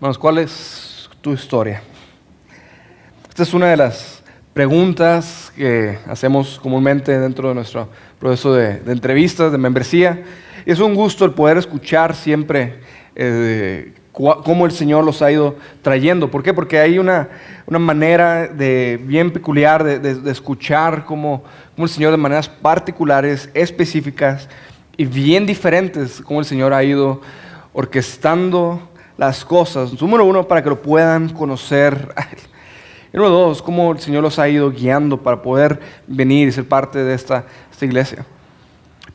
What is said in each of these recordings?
Hermanos, ¿cuál es tu historia? Esta es una de las preguntas que hacemos comúnmente dentro de nuestro proceso de entrevistas, de membresía. Y es un gusto el poder escuchar siempre cómo el Señor los ha ido trayendo. ¿Por qué? Porque hay una manera bien peculiar de escuchar cómo el Señor de maneras particulares, específicas y bien diferentes, cómo el Señor ha ido orquestando las cosas. Número uno, para que lo puedan conocer. Número dos, cómo el Señor los ha ido guiando para poder venir y ser parte de esta iglesia.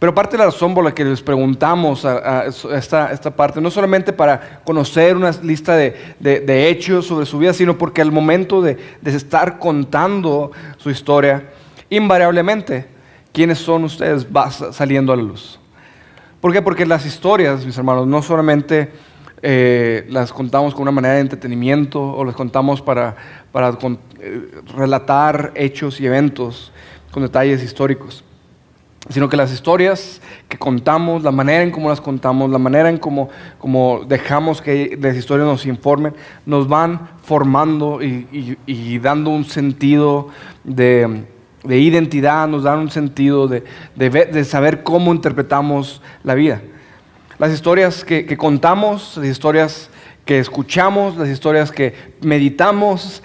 Pero parte de la razón por la que les preguntamos a esta parte, no solamente para conocer una lista de hechos sobre su vida, sino porque al momento de estar contando su historia, invariablemente, ¿quiénes son ustedes? Va saliendo a la luz. ¿Por qué? Porque las historias, mis hermanos, no solamente las contamos con una manera de entretenimiento o las contamos para relatar hechos y eventos con detalles históricos, sino que las historias que contamos, la manera en cómo las contamos, la manera en cómo dejamos que las historias nos informen, nos van formando y dando un sentido de identidad, nos dan un sentido de saber cómo interpretamos la vida. Las historias que contamos, las historias que escuchamos, las historias que meditamos,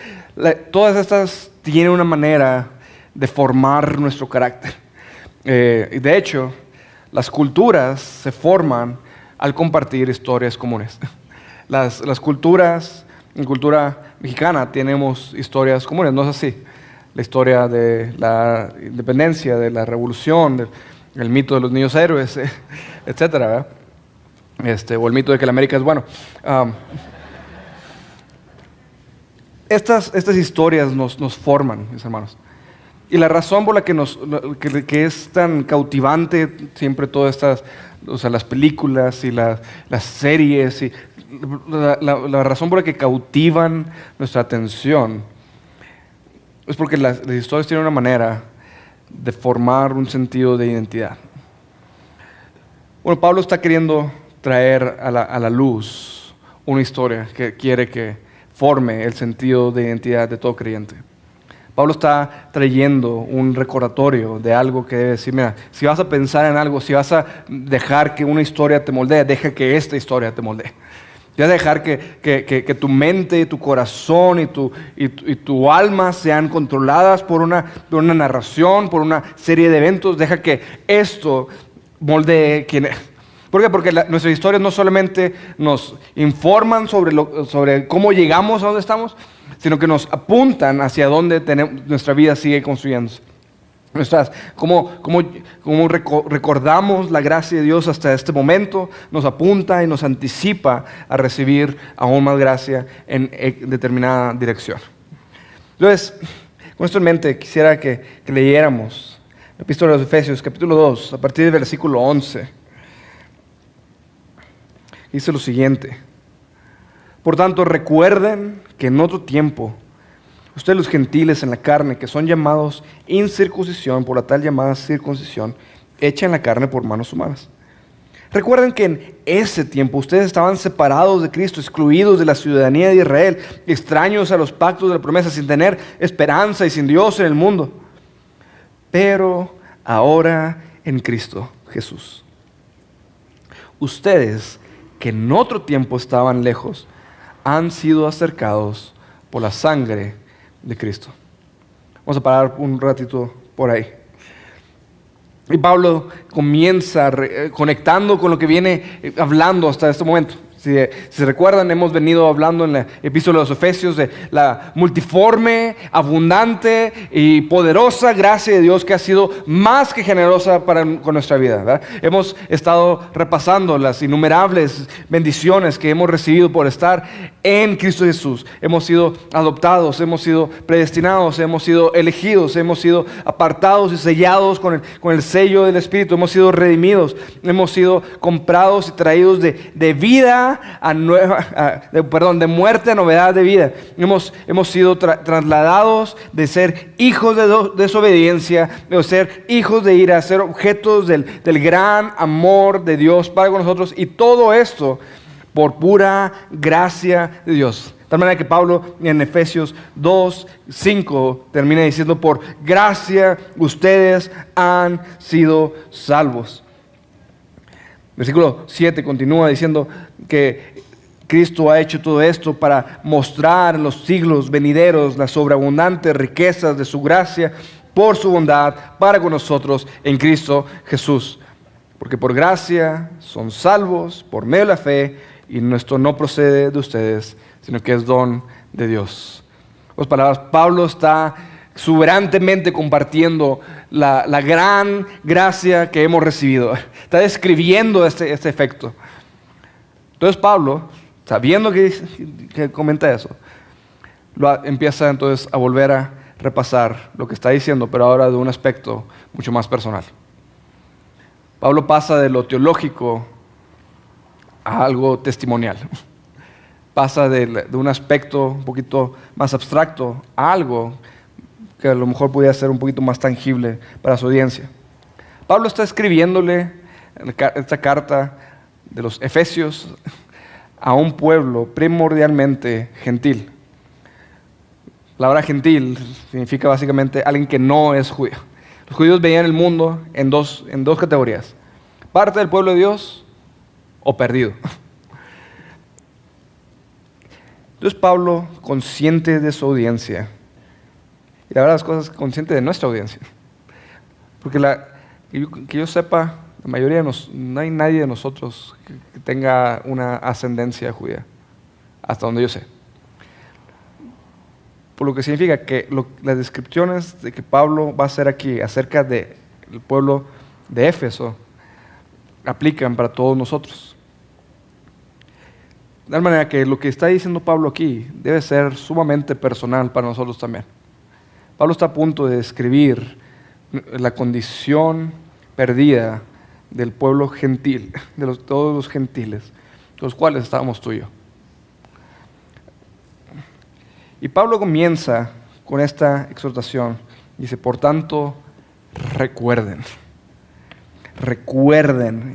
todas estas tienen una manera de formar nuestro carácter. De hecho, las culturas se forman al compartir historias comunes. Las culturas, en cultura mexicana tenemos historias comunes, ¿no es así? La historia de la independencia, de la revolución, el mito de los niños héroes, etcétera, ¿verdad? O el mito de que la América es bueno. Estas historias nos forman, mis hermanos. Y la razón por la que es tan cautivante siempre todas estas, las películas y las series, y la razón por la que cautivan nuestra atención es porque las historias tienen una manera de formar un sentido de identidad. Bueno, Pablo está queriendo traer a la luz una historia que quiere que forme el sentido de identidad de todo creyente. Pablo está trayendo un recordatorio de algo que debe decir, mira, si vas a pensar en algo, si vas a dejar que una historia te moldee, deja que esta historia te moldee. Si vas a dejar que tu mente, tu corazón y tu alma sean controladas por una narración, por una serie de eventos, deja que esto moldee quién es. ¿Por qué? Porque nuestras historias no solamente nos informan sobre cómo llegamos a donde estamos, sino que nos apuntan hacia dónde nuestra vida sigue construyéndose. Cómo recordamos la gracia de Dios hasta este momento, nos apunta y nos anticipa a recibir aún más gracia en determinada dirección. Entonces, con esto en mente, quisiera que leyéramos la Epístola de los Efesios, capítulo 2, a partir del versículo 11. Dice lo siguiente: por tanto, recuerden que en otro tiempo, ustedes los gentiles en la carne, que son llamados incircuncisión por la tal llamada circuncisión, hecha en la carne por manos humanas. Recuerden que en ese tiempo ustedes estaban separados de Cristo, excluidos de la ciudadanía de Israel, extraños a los pactos de la promesa, sin tener esperanza y sin Dios en el mundo. Pero ahora en Cristo Jesús, ustedes que en otro tiempo estaban lejos, han sido acercados por la sangre de Cristo. Vamos a parar un ratito por ahí. Y Pablo comienza conectando con lo que viene hablando hasta este momento. Si se recuerdan, hemos venido hablando en la Epístola de los Efesios de la multiforme, abundante y poderosa gracia de Dios que ha sido más que generosa con nuestra vida, ¿verdad? Hemos estado repasando las innumerables bendiciones que hemos recibido por estar en Cristo Jesús. Hemos sido adoptados, hemos sido predestinados, hemos sido elegidos, hemos sido apartados y sellados con el sello del Espíritu, hemos sido redimidos, hemos sido comprados y traídos de vida de muerte a novedad de vida. Hemos sido trasladados de ser hijos de desobediencia, de ser hijos de ira, a ser objetos del gran amor de Dios para con nosotros. Y todo esto por pura gracia de Dios. De tal manera que Pablo en Efesios 2:5 termina diciendo, por gracia ustedes han sido salvos. Versículo 7 continúa diciendo que Cristo ha hecho todo esto para mostrar en los siglos venideros las sobreabundantes riquezas de su gracia por su bondad para con nosotros en Cristo Jesús. Porque por gracia son salvos por medio de la fe, y esto no procede de ustedes, sino que es don de Dios. En otras palabras, Pablo está exuberantemente compartiendo la gran gracia que hemos recibido. Está describiendo este efecto. Entonces Pablo, sabiendo que comenta eso, empieza entonces a volver a repasar lo que está diciendo, pero ahora de un aspecto mucho más personal. Pablo pasa de lo teológico a algo testimonial. Pasa de un aspecto un poquito más abstracto a algo que a lo mejor pudiera ser un poquito más tangible para su audiencia. Pablo está escribiéndole esta carta de los Efesios a un pueblo primordialmente gentil. La palabra gentil significa básicamente alguien que no es judío. Los judíos veían el mundo en dos categorías: parte del pueblo de Dios o perdido. Entonces Pablo, consciente de su audiencia, y la verdad las cosas, consciente de nuestra audiencia, porque que yo sepa, la mayoría no hay nadie de nosotros que tenga una ascendencia judía, hasta donde yo sé. Por lo que significa que las descripciones de que Pablo va a hacer aquí acerca del pueblo de Éfeso aplican para todos nosotros. De tal manera que lo que está diciendo Pablo aquí debe ser sumamente personal para nosotros también. Pablo está a punto de describir la condición perdida del pueblo gentil, de todos los gentiles, los cuales estábamos tú y yo. Y Pablo comienza con esta exhortación. Dice, por tanto, recuerden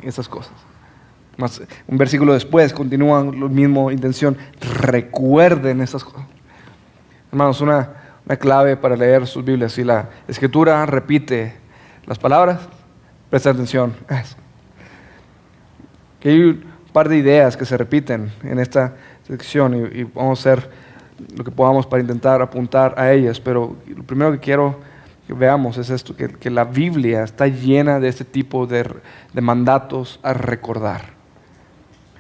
esas cosas. Más, un versículo después continúa la misma intención, recuerden esas cosas. Hermanos, una clave para leer sus Biblias: si la Escritura repite las palabras, presta atención a eso. Que hay un par de ideas que se repiten en esta sección y vamos a hacer lo que podamos para intentar apuntar a ellas, pero lo primero que quiero que veamos es esto, que la Biblia está llena de este tipo de mandatos a recordar.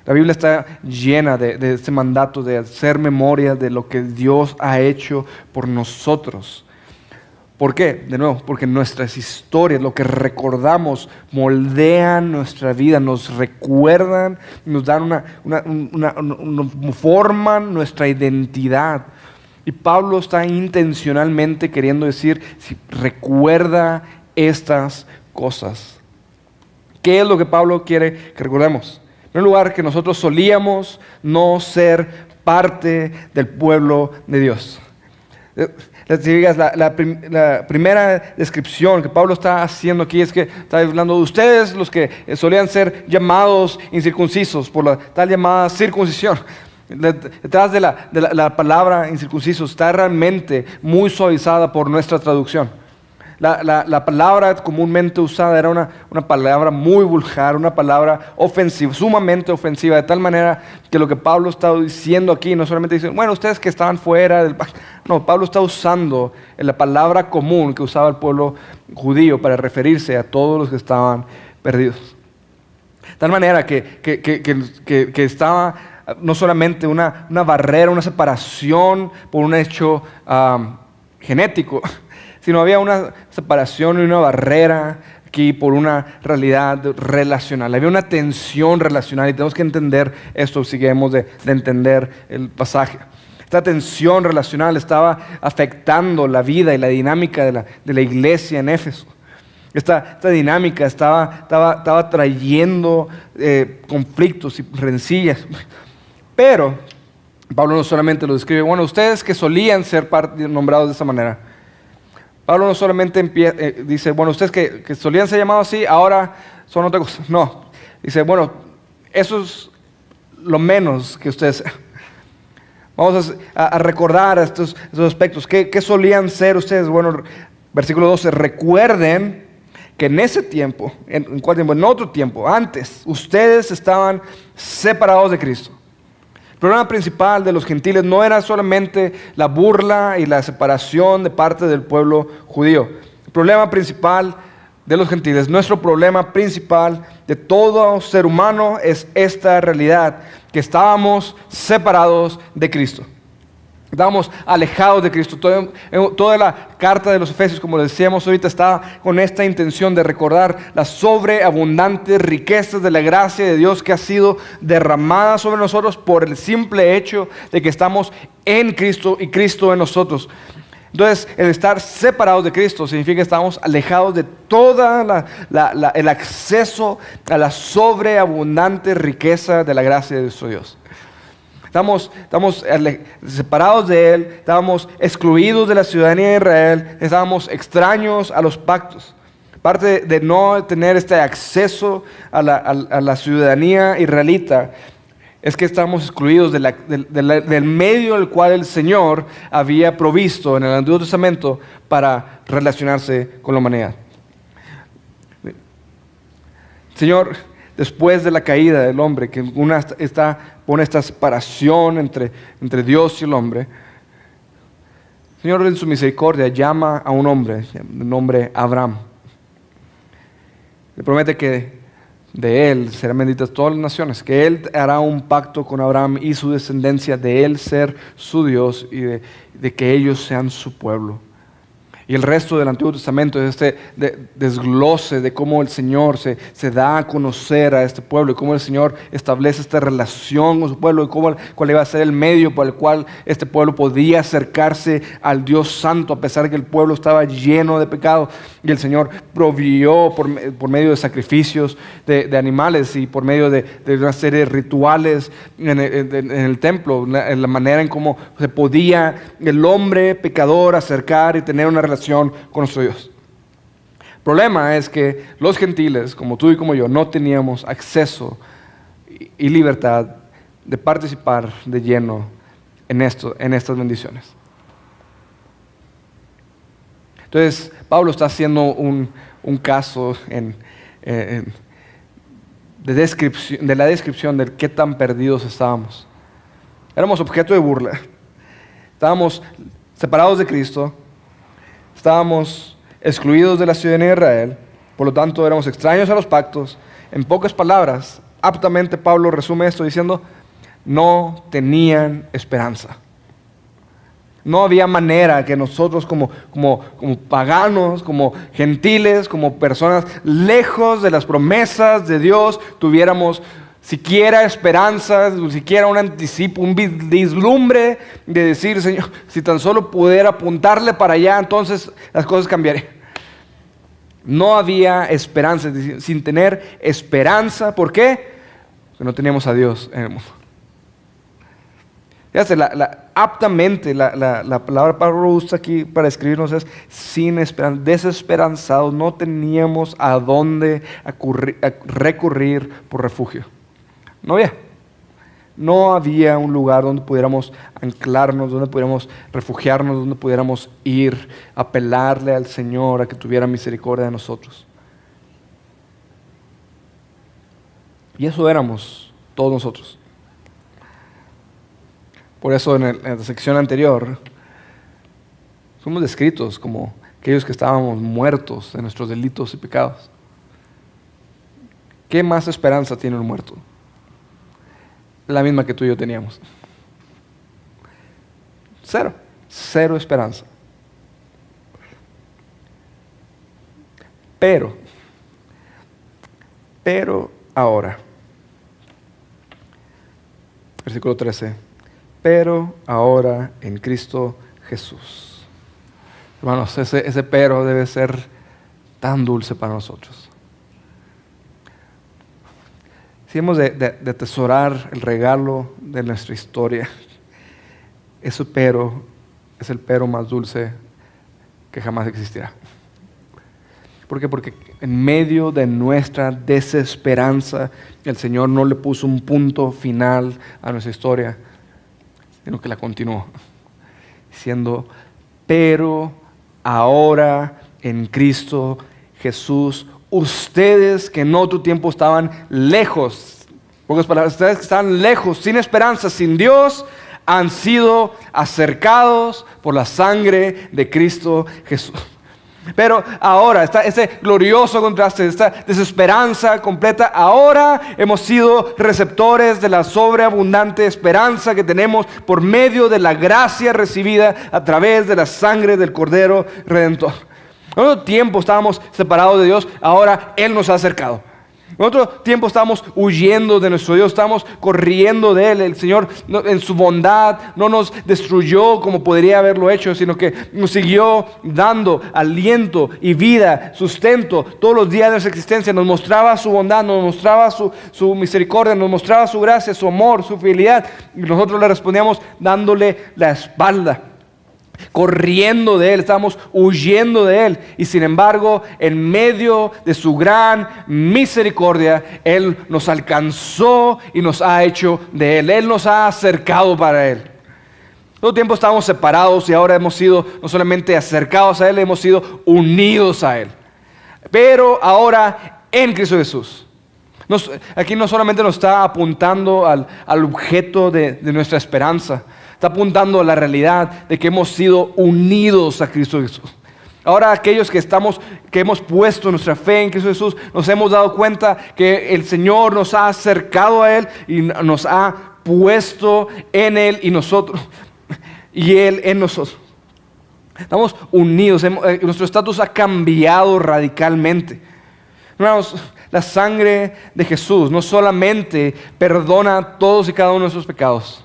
La Biblia está llena de este mandato de hacer memoria de lo que Dios ha hecho por nosotros. ¿Por qué? De nuevo, porque nuestras historias, lo que recordamos, moldean nuestra vida, nos recuerdan, nos dan forman nuestra identidad. Y Pablo está intencionalmente queriendo decir, recuerda estas cosas. ¿Qué es lo que Pablo quiere que recordemos? En primer lugar, que nosotros solíamos no ser parte del pueblo de Dios. La primera descripción que Pablo está haciendo aquí es que está hablando de ustedes, los que solían ser llamados incircuncisos por la tal llamada circuncisión. Detrás de la palabra incircuncisos está realmente muy suavizada por nuestra traducción. La palabra comúnmente usada era una palabra muy vulgar, una palabra ofensiva, sumamente ofensiva, de tal manera que lo que Pablo está diciendo aquí no solamente dice, bueno, ustedes que estaban fuera del pacto. No, Pablo está usando la palabra común que usaba el pueblo judío para referirse a todos los que estaban perdidos. De tal manera que estaba no solamente una barrera, una separación por un hecho genético, sino había una separación y una barrera aquí por una realidad relacional. Había una tensión relacional y tenemos que entender esto si queremos de entender el pasaje. Esta tensión relacional estaba afectando la vida y la dinámica de la iglesia en Éfeso. Esta dinámica estaba trayendo conflictos y rencillas. Pero Pablo no solamente lo describe, bueno, ustedes que solían ser nombrados de esa manera. Pablo no solamente dice, bueno, ustedes que solían ser llamados así, ahora son otra cosa. No, dice, bueno, eso es lo menos que ustedes. Vamos a recordar estos aspectos. ¿Qué solían ser ustedes? Bueno, versículo 12, recuerden que en ese tiempo, ¿en cuál tiempo? En otro tiempo, antes, ustedes estaban separados de Cristo. El problema principal de los gentiles no era solamente la burla y la separación de parte del pueblo judío. El problema principal de los gentiles, nuestro problema principal de todo ser humano es esta realidad, que estábamos separados de Cristo. Estábamos alejados de Cristo. Toda la carta de los Efesios, como decíamos ahorita, está con esta intención de recordar las sobreabundantes riquezas de la gracia de Dios que ha sido derramada sobre nosotros por el simple hecho de que estamos en Cristo y Cristo en nosotros. Entonces, el estar separados de Cristo significa que estamos alejados de toda el acceso a la sobreabundante riqueza de la gracia de nuestro Dios. Estamos separados de Él, estábamos excluidos de la ciudadanía de Israel, estábamos extraños a los pactos. Parte de no tener este acceso a la ciudadanía israelita es que estamos excluidos del medio al cual el Señor había provisto en el Antiguo Testamento para relacionarse con la humanidad. Señor, después de la caída del hombre, que pone esta separación entre Dios y el hombre, Señor en su misericordia llama a un hombre, de nombre Abraham. Le promete que de él serán benditas todas las naciones, que él hará un pacto con Abraham y su descendencia, de él ser su Dios y de que ellos sean su pueblo. Y el resto del Antiguo Testamento es este desglose de cómo el Señor se da a conocer a este pueblo y cómo el Señor establece esta relación con su pueblo y cuál iba a ser el medio por el cual este pueblo podía acercarse al Dios Santo a pesar de que el pueblo estaba lleno de pecado. Y el Señor proveyó por medio de sacrificios de animales y por medio de una serie de rituales en el templo, en la manera en cómo se podía el hombre pecador acercar y tener una relación con nuestro Dios. El problema es que los gentiles, como tú y como yo, no teníamos acceso y libertad de participar de lleno en estas bendiciones. Entonces, Pablo está haciendo un caso de la descripción de qué tan perdidos estábamos. Éramos objeto de burla. Estábamos separados de Cristo. Estábamos excluidos de la ciudadanía de Israel, por lo tanto éramos extraños a los pactos. En pocas palabras, aptamente Pablo resume esto diciendo, no tenían esperanza. No había manera que nosotros como paganos, como gentiles, como personas lejos de las promesas de Dios, tuviéramos siquiera esperanza, siquiera un anticipo, un vislumbre de decir, Señor, si tan solo pudiera apuntarle para allá, entonces las cosas cambiarían. No había esperanza, sin tener esperanza. ¿Por qué? Porque no teníamos a Dios en el mundo. Fíjate, aptamente la palabra Pablo usa aquí para escribirnos es sin esperanza, desesperanzados, no teníamos a dónde recurrir por refugio. No había un lugar donde pudiéramos anclarnos, donde pudiéramos refugiarnos, donde pudiéramos ir a apelarle al Señor a que tuviera misericordia de nosotros. Y eso éramos todos nosotros. Por eso en la sección anterior fuimos descritos como aquellos que estábamos muertos de nuestros delitos y pecados. ¿Qué más esperanza tiene un muerto? La misma que tú y yo teníamos. Cero esperanza. Pero ahora, versículo 13, pero ahora en Cristo Jesús. Hermanos, ese pero debe ser tan dulce para nosotros. Si hemos de atesorar el regalo de nuestra historia, ese pero es el pero más dulce que jamás existirá. ¿Por qué? Porque en medio de nuestra desesperanza, el Señor no le puso un punto final a nuestra historia, sino que la continuó, diciendo, pero ahora en Cristo Jesús, ustedes que en otro tiempo estaban lejos, pocas palabras, ustedes que estaban lejos, sin esperanza, sin Dios, han sido acercados por la sangre de Cristo Jesús. Pero ahora, está ese glorioso contraste, esta desesperanza completa. Ahora hemos sido receptores de la sobreabundante esperanza que tenemos por medio de la gracia recibida a través de la sangre del Cordero Redentor. En otro tiempo estábamos separados de Dios, ahora Él nos ha acercado. En otro tiempo estábamos huyendo de nuestro Dios, estábamos corriendo de Él. El Señor en su bondad no nos destruyó como podría haberlo hecho, sino que nos siguió dando aliento y vida, sustento todos los días de nuestra existencia. Nos mostraba su bondad, nos mostraba su misericordia, nos mostraba su gracia, su amor, su fidelidad. Y nosotros le respondíamos dándole la espalda, corriendo de Él, estábamos huyendo de Él, y sin embargo, en medio de su gran misericordia, Él nos alcanzó y nos ha hecho de Él. Él nos ha acercado para Él. Todo el tiempo estábamos separados y ahora hemos sido no solamente acercados a Él, hemos sido unidos a Él. Pero ahora en Cristo Jesús. Aquí no solamente nos está apuntando al objeto de nuestra esperanza, está apuntando a la realidad de que hemos sido unidos a Cristo Jesús. Ahora aquellos que hemos puesto nuestra fe en Cristo Jesús, nos hemos dado cuenta que el Señor nos ha acercado a Él y nos ha puesto en Él y Él en nosotros. Estamos unidos, nuestro estatus ha cambiado radicalmente. Hermanos, la sangre de Jesús no solamente perdona todos y cada uno de nuestros pecados.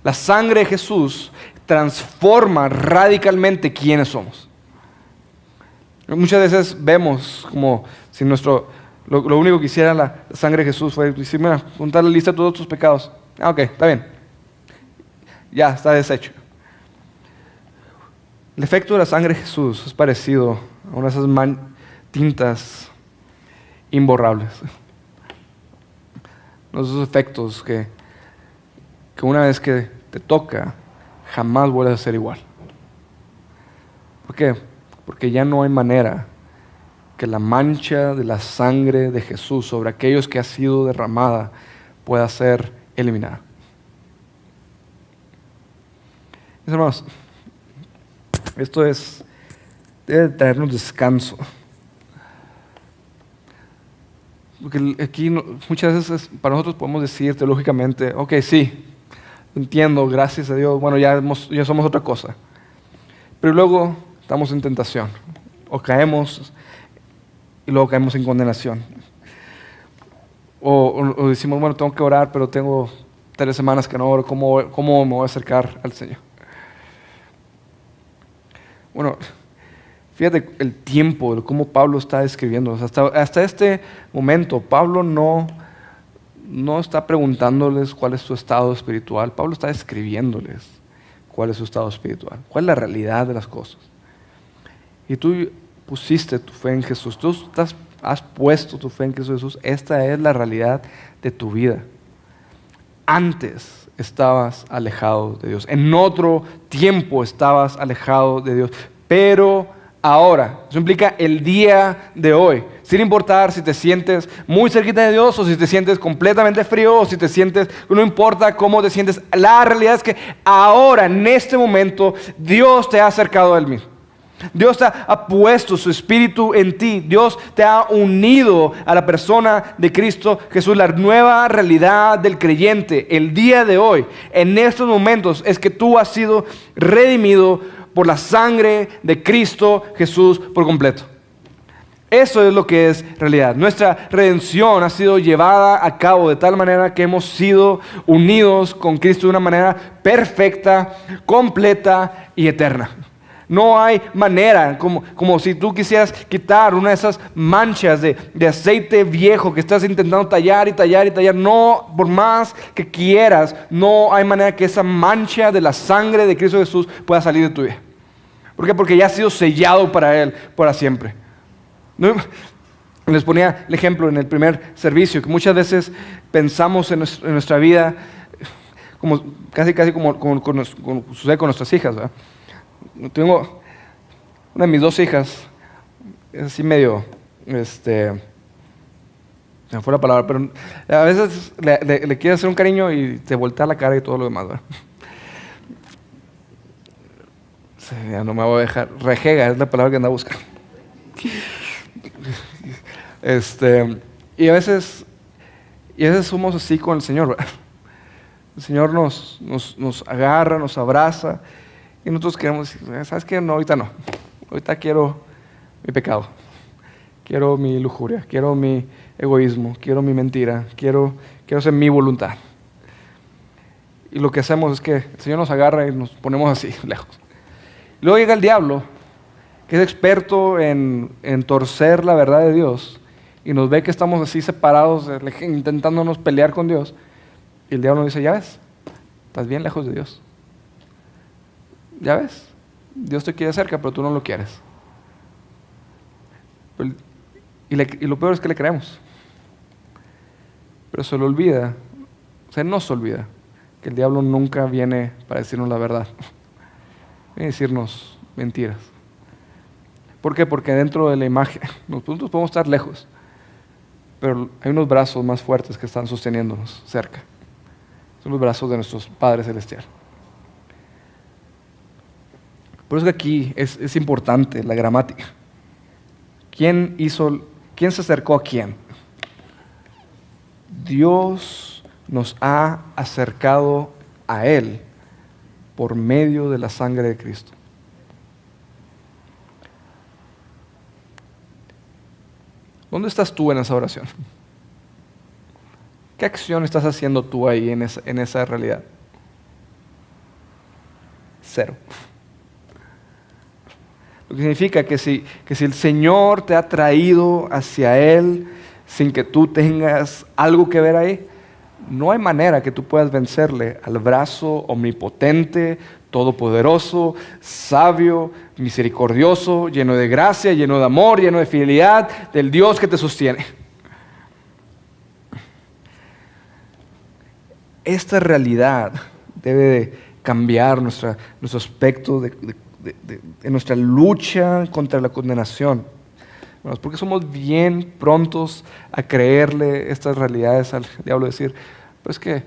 La sangre de Jesús transforma radicalmente quiénes somos. Muchas veces vemos como si lo único que hiciera la sangre de Jesús fue decir, mira, juntar la lista de todos tus pecados. Ok, está bien. Ya, está deshecho. El efecto de la sangre de Jesús es parecido a una de esas tintas imborrables. Esos efectos que una vez que te toca, jamás vuelves a ser igual. ¿Por qué? Porque ya no hay manera que la mancha de la sangre de Jesús sobre aquellos que ha sido derramada pueda ser eliminada. Mis hermanos, esto debe traernos descanso. Porque aquí muchas veces para nosotros podemos decir teológicamente, ok, sí, entiendo, gracias a Dios, bueno, ya somos otra cosa. Pero luego estamos en tentación, o caemos y luego caemos en condenación. O decimos, bueno, tengo que orar, pero tengo 3 semanas que no oro, ¿cómo me voy a acercar al Señor? Bueno, fíjate el tiempo, de cómo Pablo está describiendo. Hasta este momento, Pablo no está preguntándoles cuál es su estado espiritual. Pablo está describiéndoles cuál es su estado espiritual, cuál es la realidad de las cosas. Y tú pusiste tu fe en Jesús, has puesto tu fe en Cristo Jesús. Esta es la realidad de tu vida. Antes estabas alejado de Dios, en otro tiempo estabas alejado de Dios, pero ahora, eso implica el día de hoy, sin importar si te sientes muy cerquita de Dios o si te sientes completamente frío o si te sientes, no importa cómo te sientes, la realidad es que ahora, en este momento, Dios te ha acercado a Él mismo. Dios ha puesto su espíritu en ti. Dios te ha unido a la persona de Cristo Jesús. La nueva realidad del creyente, el día de hoy, en estos momentos, es que tú has sido redimido por la sangre de Cristo Jesús por completo. Eso es lo que es realidad. Nuestra redención ha sido llevada a cabo de tal manera que hemos sido unidos con Cristo de una manera perfecta, completa y eterna. No hay manera, como si tú quisieras quitar una de esas manchas de aceite viejo que estás intentando tallar y tallar y tallar. No, por más que quieras, no hay manera que esa mancha de la sangre de Cristo Jesús pueda salir de tu vida. ¿Por qué? Porque ya ha sido sellado para Él para siempre. No, les ponía el ejemplo en el primer servicio, que muchas veces pensamos en nuestra vida como casi como sucede con nuestras hijas, ¿verdad? Tengo una de mis dos hijas, es así medio, se me fue la palabra, pero a veces le quieres hacer un cariño y te voltea la cara y todo lo demás, ¿verdad? Sí, ya no me voy a dejar, rejega es la palabra que andaba buscando. Y a veces somos así con el Señor, ¿verdad? El Señor nos agarra, nos abraza y nosotros queremos decir, ¿sabes qué? No, ahorita no. Ahorita quiero mi pecado, quiero mi lujuria, quiero mi egoísmo, quiero mi mentira, quiero hacer mi voluntad. Y lo que hacemos es que el Señor nos agarra y nos ponemos así, lejos. Luego llega el diablo, que es experto en torcer la verdad de Dios, y nos ve que estamos así separados, intentándonos pelear con Dios. Y el diablo nos dice, ya ves, estás bien lejos de Dios. Ya ves, Dios te quiere cerca, pero tú no lo quieres. Y lo peor es que le creemos. Pero se le olvida, nos olvida, que el diablo nunca viene para decirnos la verdad. Viene a decirnos mentiras. ¿Por qué? Porque dentro de la imagen, nosotros podemos estar lejos, pero hay unos brazos más fuertes que están sosteniéndonos cerca. Son los brazos de nuestros Padre Celestial. Por eso que aquí es importante la gramática. ¿Quién se acercó a quién? Dios nos ha acercado a Él por medio de la sangre de Cristo. ¿Dónde estás tú en esa oración? ¿Qué acción estás haciendo tú ahí en esa realidad? Cero. Lo que significa que si el Señor te ha traído hacia Él sin que tú tengas algo que ver ahí, no hay manera que tú puedas vencerle al brazo omnipotente, todopoderoso, sabio, misericordioso, lleno de gracia, lleno de amor, lleno de fidelidad, del Dios que te sostiene. Esta realidad debe de cambiar nuestro aspecto de nuestra lucha contra la condenación. Bueno, porque somos bien prontos a creerle estas realidades al diablo, decir, pues que,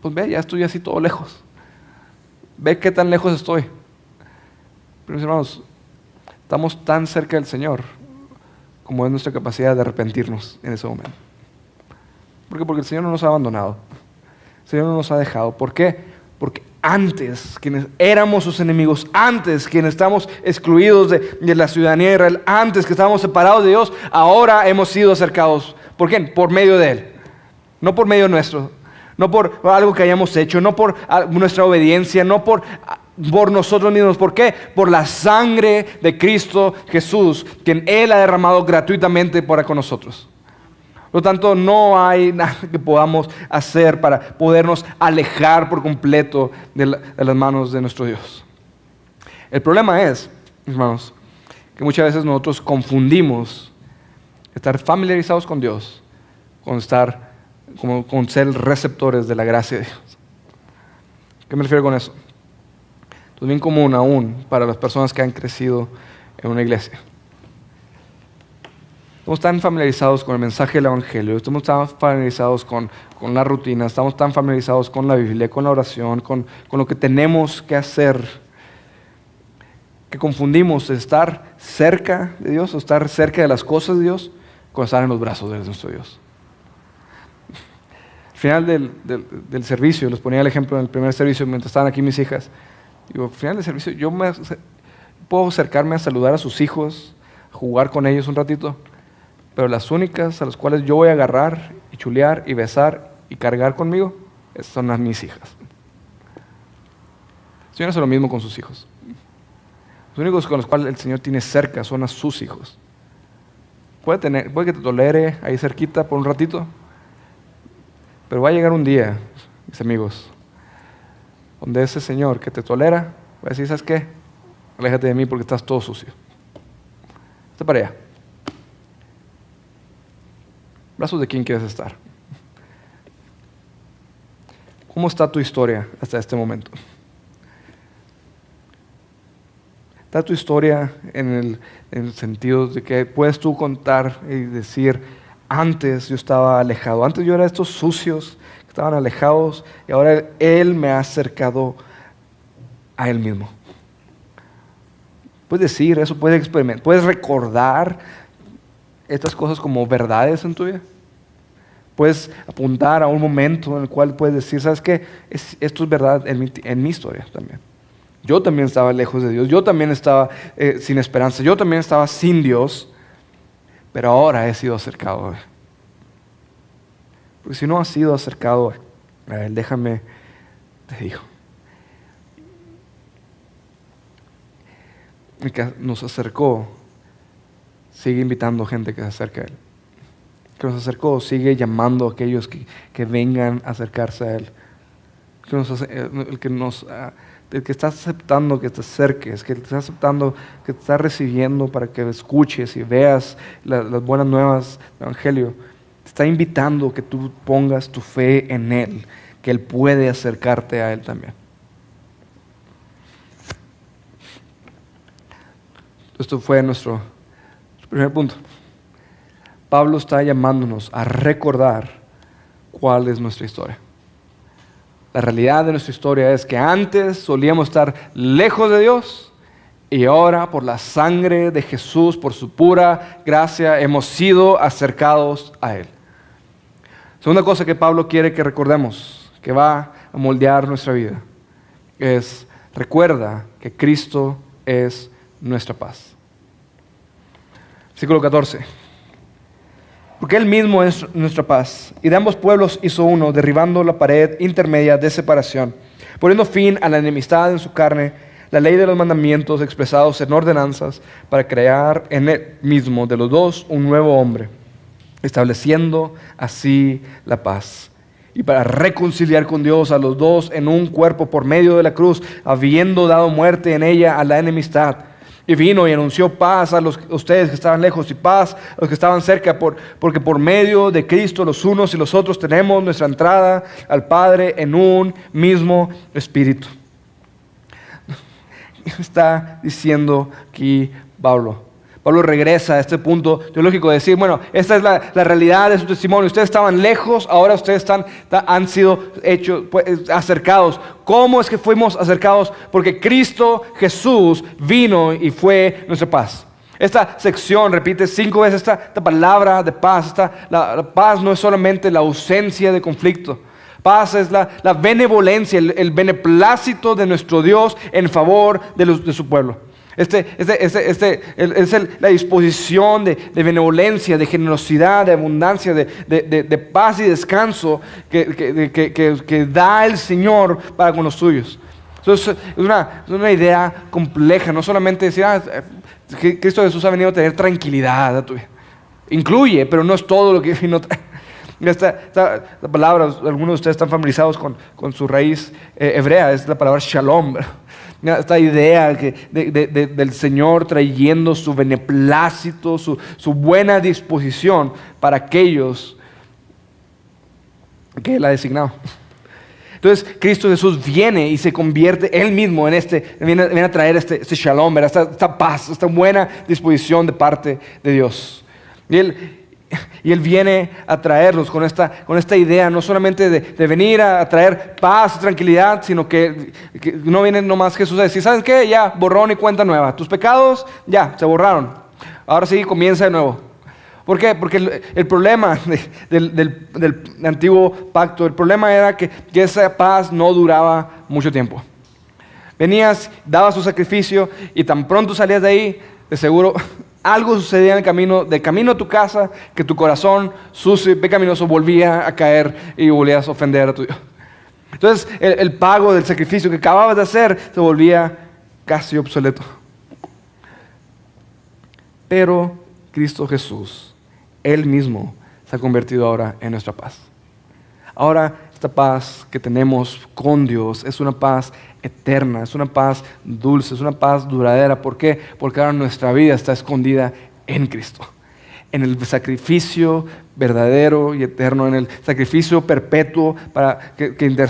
pues ve, ya estoy así todo lejos. Ve qué tan lejos estoy. Pero mis hermanos, estamos tan cerca del Señor como es nuestra capacidad de arrepentirnos en ese momento. ¿Por qué? Porque el Señor no nos ha abandonado. El Señor no nos ha dejado. ¿Por qué? Porque antes, quienes éramos sus enemigos, antes, quienes estamos excluidos de la ciudadanía de Israel, antes que estábamos separados de Dios, ahora hemos sido acercados. ¿Por qué? Por medio de Él. No por medio nuestro. No por algo que hayamos hecho, no por nuestra obediencia, no por nosotros mismos. ¿Por qué? Por la sangre de Cristo Jesús, quien Él ha derramado gratuitamente para con nosotros. Por lo tanto, no hay nada que podamos hacer para podernos alejar por completo de las manos de nuestro Dios. El problema es, hermanos, que muchas veces nosotros confundimos estar familiarizados con Dios con ser receptores de la gracia de Dios. ¿Qué me refiero con eso? Es bien común aún para las personas que han crecido en una iglesia. Estamos tan familiarizados con el mensaje del Evangelio, estamos tan familiarizados con la rutina, estamos tan familiarizados con la Biblia, con la oración, con lo que tenemos que hacer, que confundimos estar cerca de Dios o estar cerca de las cosas de Dios con estar en los brazos de nuestro Dios. Al final del servicio, les ponía el ejemplo en el primer servicio mientras estaban aquí mis hijas. Digo, al final del servicio yo puedo acercarme a saludar a sus hijos, a jugar con ellos un ratito, pero las únicas a las cuales yo voy a agarrar y chulear y besar y cargar conmigo son las mis hijas. El Señor hace lo mismo con sus hijos. Los únicos con los cuales el Señor tiene cerca son a sus hijos. Puede que te tolere ahí cerquita por un ratito, pero va a llegar un día, mis amigos, donde ese Señor que te tolera va a decir, ¿sabes qué? Aléjate de mí porque estás todo sucio. Vete para allá. ¿Brazos de quién quieres estar? ¿Cómo está tu historia hasta este momento? ¿Está tu historia en el sentido de que puedes tú contar y decir, antes yo estaba alejado, antes yo era de estos sucios que estaban alejados y ahora Él me ha acercado a Él mismo? Puedes decir eso, puedes experimentar, puedes recordar estas cosas como verdades en tu vida. Puedes apuntar a un momento en el cual puedes decir, ¿sabes qué? Esto es verdad en mi historia también. Yo también estaba lejos de Dios, yo también estaba sin esperanza, yo también estaba sin Dios, pero ahora he sido acercado a Él. Porque si no has sido acercado a Él, déjame, te digo, el que nos acercó sigue invitando gente que se acerque a Él. Que nos acercó sigue llamando a aquellos que vengan a acercarse a Él. El que está aceptando que te acerques, que te está aceptando, que te está recibiendo para que escuches y veas las buenas nuevas del Evangelio, te está invitando que tú pongas tu fe en Él, que Él puede acercarte a Él también. Esto fue nuestro primer punto. Pablo está llamándonos a recordar cuál es nuestra historia. La realidad de nuestra historia es que antes solíamos estar lejos de Dios y ahora por la sangre de Jesús, por su pura gracia, hemos sido acercados a Él. Segunda cosa que Pablo quiere que recordemos, que va a moldear nuestra vida, es recuerda que Cristo es nuestra paz. Versículo 14. Porque Él mismo es nuestra paz, y de ambos pueblos hizo uno, derribando la pared intermedia de separación, poniendo fin a la enemistad en su carne, la ley de los mandamientos expresados en ordenanzas, para crear en Él mismo de los dos un nuevo hombre, estableciendo así la paz. Y para reconciliar con Dios a los dos en un cuerpo por medio de la cruz, habiendo dado muerte en ella a la enemistad. Y vino y anunció paz a ustedes que estaban lejos y paz a los que estaban cerca, porque por medio de Cristo los unos y los otros tenemos nuestra entrada al Padre en un mismo Espíritu. Está diciendo aquí Pablo. Pablo regresa a este punto teológico de decir, bueno, esta es la realidad de su testimonio. Ustedes estaban lejos, ahora ustedes han sido acercados. ¿Cómo es que fuimos acercados? Porque Cristo Jesús vino y fue nuestra paz. Esta sección repite 5 veces esta palabra de paz. La paz no es solamente la ausencia de conflicto. Paz es la benevolencia, el beneplácito de nuestro Dios en favor de su pueblo. La disposición de benevolencia, de generosidad, de abundancia, de paz y descanso que da el Señor para con los suyos. Entonces, es una idea compleja, no solamente decir, que Cristo Jesús ha venido a tener tranquilidad a tu vida. Incluye, pero no es todo lo que vino a traer. Esta palabra, algunos de ustedes están familiarizados con su raíz hebrea, es la palabra shalom. Esta idea del Señor trayendo su beneplácito, su buena disposición para aquellos que Él ha designado. Entonces Cristo Jesús viene y se convierte Él mismo en viene a traer este shalom, esta paz, esta buena disposición de parte de Dios. Y Él viene a traerlos con esta idea, no solamente de venir a traer paz y tranquilidad, sino que no viene nomás Jesús a decir, ¿sabes qué? Ya, borrón y cuenta nueva. Tus pecados ya se borraron. Ahora sí, comienza de nuevo. ¿Por qué? Porque el problema del antiguo pacto, el problema era que esa paz no duraba mucho tiempo. Venías, dabas tu sacrificio y tan pronto salías de ahí, de seguro algo sucedía de camino a tu casa, que tu corazón sucio y pecaminoso volvía a caer y volvías a ofender a tu Dios. Entonces el pago del sacrificio que acababas de hacer se volvía casi obsoleto. Pero Cristo Jesús, Él mismo, se ha convertido ahora en nuestra paz. Ahora esta paz que tenemos con Dios es una paz eterna, es una paz dulce, es una paz duradera. ¿Por qué? Porque ahora nuestra vida está escondida en Cristo. en el sacrificio verdadero y eterno, en el sacrificio perpetuo que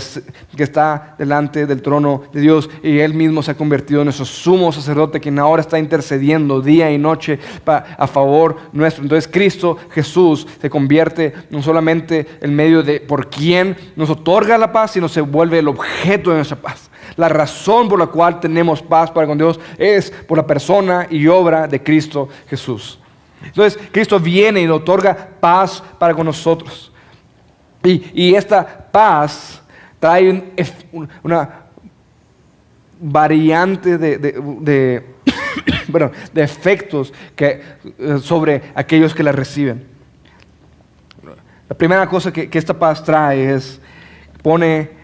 está delante del trono de Dios, y Él mismo se ha convertido en nuestro sumo sacerdote, quien ahora está intercediendo día y noche a favor nuestro. Entonces Cristo Jesús se convierte no solamente el medio por quien nos otorga la paz, sino se vuelve el objeto de nuestra paz. La razón por la cual tenemos paz para con Dios es por la persona y obra de Cristo Jesús. Entonces Cristo viene y le otorga paz para con nosotros. Y esta paz trae una variante de efectos sobre aquellos que la reciben. La primera cosa que esta paz trae pone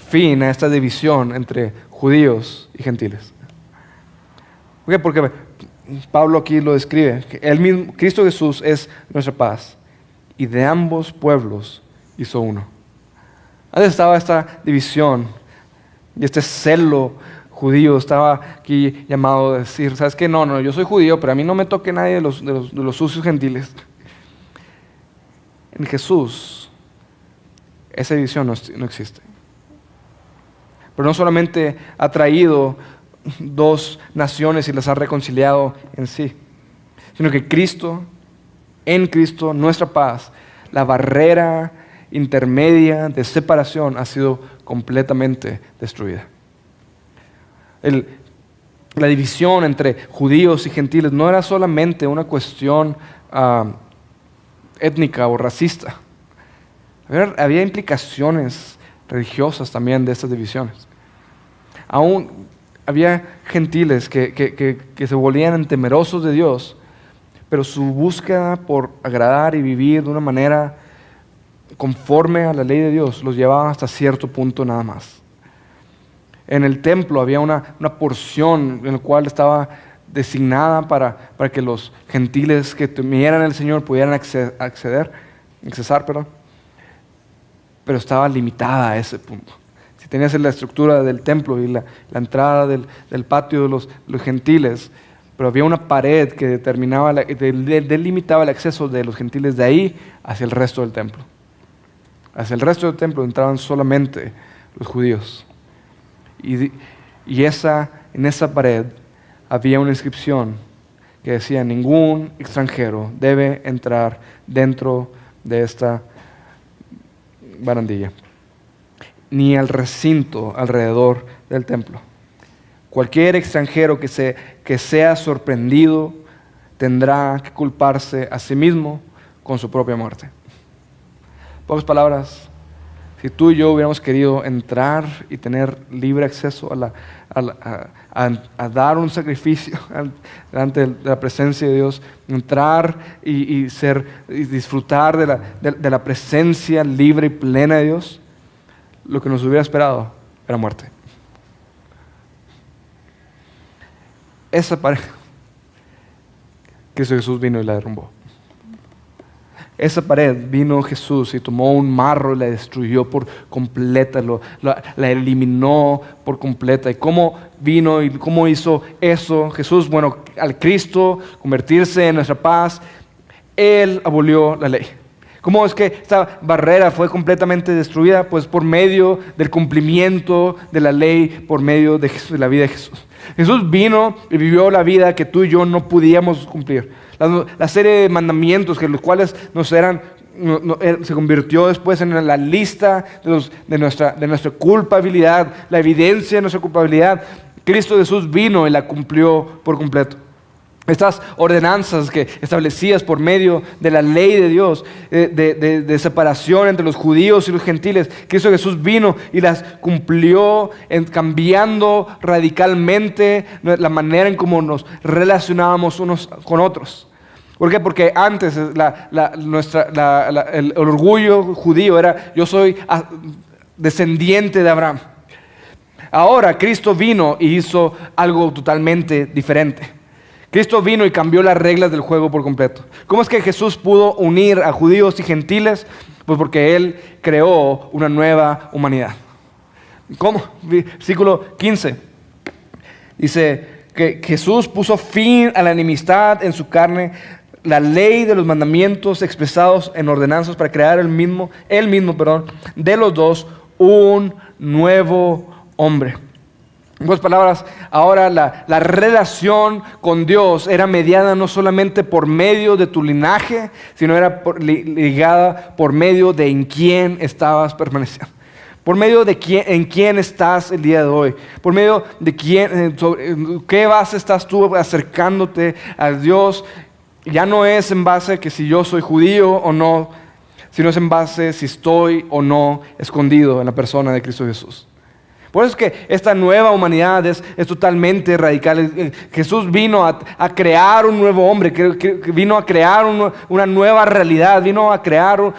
fin a esta división entre judíos y gentiles. ¿Por qué? Porque Pablo aquí lo describe, que el mismo Cristo Jesús es nuestra paz, y de ambos pueblos hizo uno. Antes estaba esta división y este celo judío estaba aquí llamado a decir, ¿sabes qué? No, yo soy judío, pero a mí no me toque nadie de los sucios gentiles. En Jesús esa división no existe. Pero no solamente ha traído dos naciones y las ha reconciliado en sí, sino que en Cristo, nuestra paz, la barrera intermedia de separación ha sido completamente destruida. La división entre judíos y gentiles no era solamente una cuestión étnica o racista. Había implicaciones religiosas también de estas divisiones. Aún había gentiles que se volvían temerosos de Dios, pero su búsqueda por agradar y vivir de una manera conforme a la ley de Dios los llevaba hasta cierto punto nada más. En el templo había una porción en la cual estaba designada para que los gentiles que temieran al Señor pudieran accesar, pero estaba limitada a ese punto. Si tenías la estructura del templo y la entrada del patio de los gentiles, pero había una pared que delimitaba el acceso de los gentiles de ahí hacia el resto del templo. Hacia el resto del templo entraban solamente los judíos. Y en esa pared había una inscripción que decía: ningún extranjero debe entrar dentro de esta barandilla, ni al recinto alrededor del templo. Cualquier extranjero que sea sorprendido tendrá que culparse a sí mismo con su propia muerte. En pocas palabras, si tú y yo hubiéramos querido entrar y tener libre acceso a dar un sacrificio delante de la presencia de Dios, entrar y disfrutar de la presencia libre y plena de Dios, lo que nos hubiera esperado era muerte. Esa pared, Cristo Jesús vino y la derrumbó. Esa pared vino Jesús y tomó un marro y la destruyó por completa, la eliminó por completa. ¿Y cómo vino y cómo hizo eso Jesús? Bueno, al Cristo convertirse en nuestra paz, Él abolió la ley. ¿Cómo es que esta barrera fue completamente destruida? Pues por medio del cumplimiento de la ley, por medio de la vida de Jesús. Jesús vino y vivió la vida que tú y yo no podíamos cumplir. La serie de mandamientos los cuales se convirtió después en la lista de nuestra culpabilidad, la evidencia de nuestra culpabilidad. Cristo Jesús vino y la cumplió por completo. Estas ordenanzas que establecías por medio de la ley de Dios, de separación entre los judíos y los gentiles, Cristo Jesús vino y las cumplió cambiando radicalmente la manera en cómo nos relacionábamos unos con otros. ¿Por qué? Porque antes el orgullo judío era: yo soy descendiente de Abraham. Ahora Cristo vino y hizo algo totalmente diferente. Cristo vino y cambió las reglas del juego por completo. ¿Cómo es que Jesús pudo unir a judíos y gentiles? Pues porque Él creó una nueva humanidad. ¿Cómo? Versículo 15. Dice que Jesús puso fin a la enemistad en su carne la ley de los mandamientos expresados en ordenanzas para crear él mismo, de los dos, un nuevo hombre. En otras palabras, ahora la relación con Dios era mediada no solamente por medio de tu linaje, sino era ligada por medio de en quién estabas permaneciendo. Por medio de en quién estás el día de hoy. Por medio de quién, sobre qué base estás tú acercándote a Dios. Ya no es en base a que si yo soy judío o no, sino es en base a si estoy o no escondido en la persona de Cristo Jesús. Por eso es que esta nueva humanidad es totalmente radical. Jesús vino a crear un nuevo hombre, que vino a crear una nueva realidad, vino a crear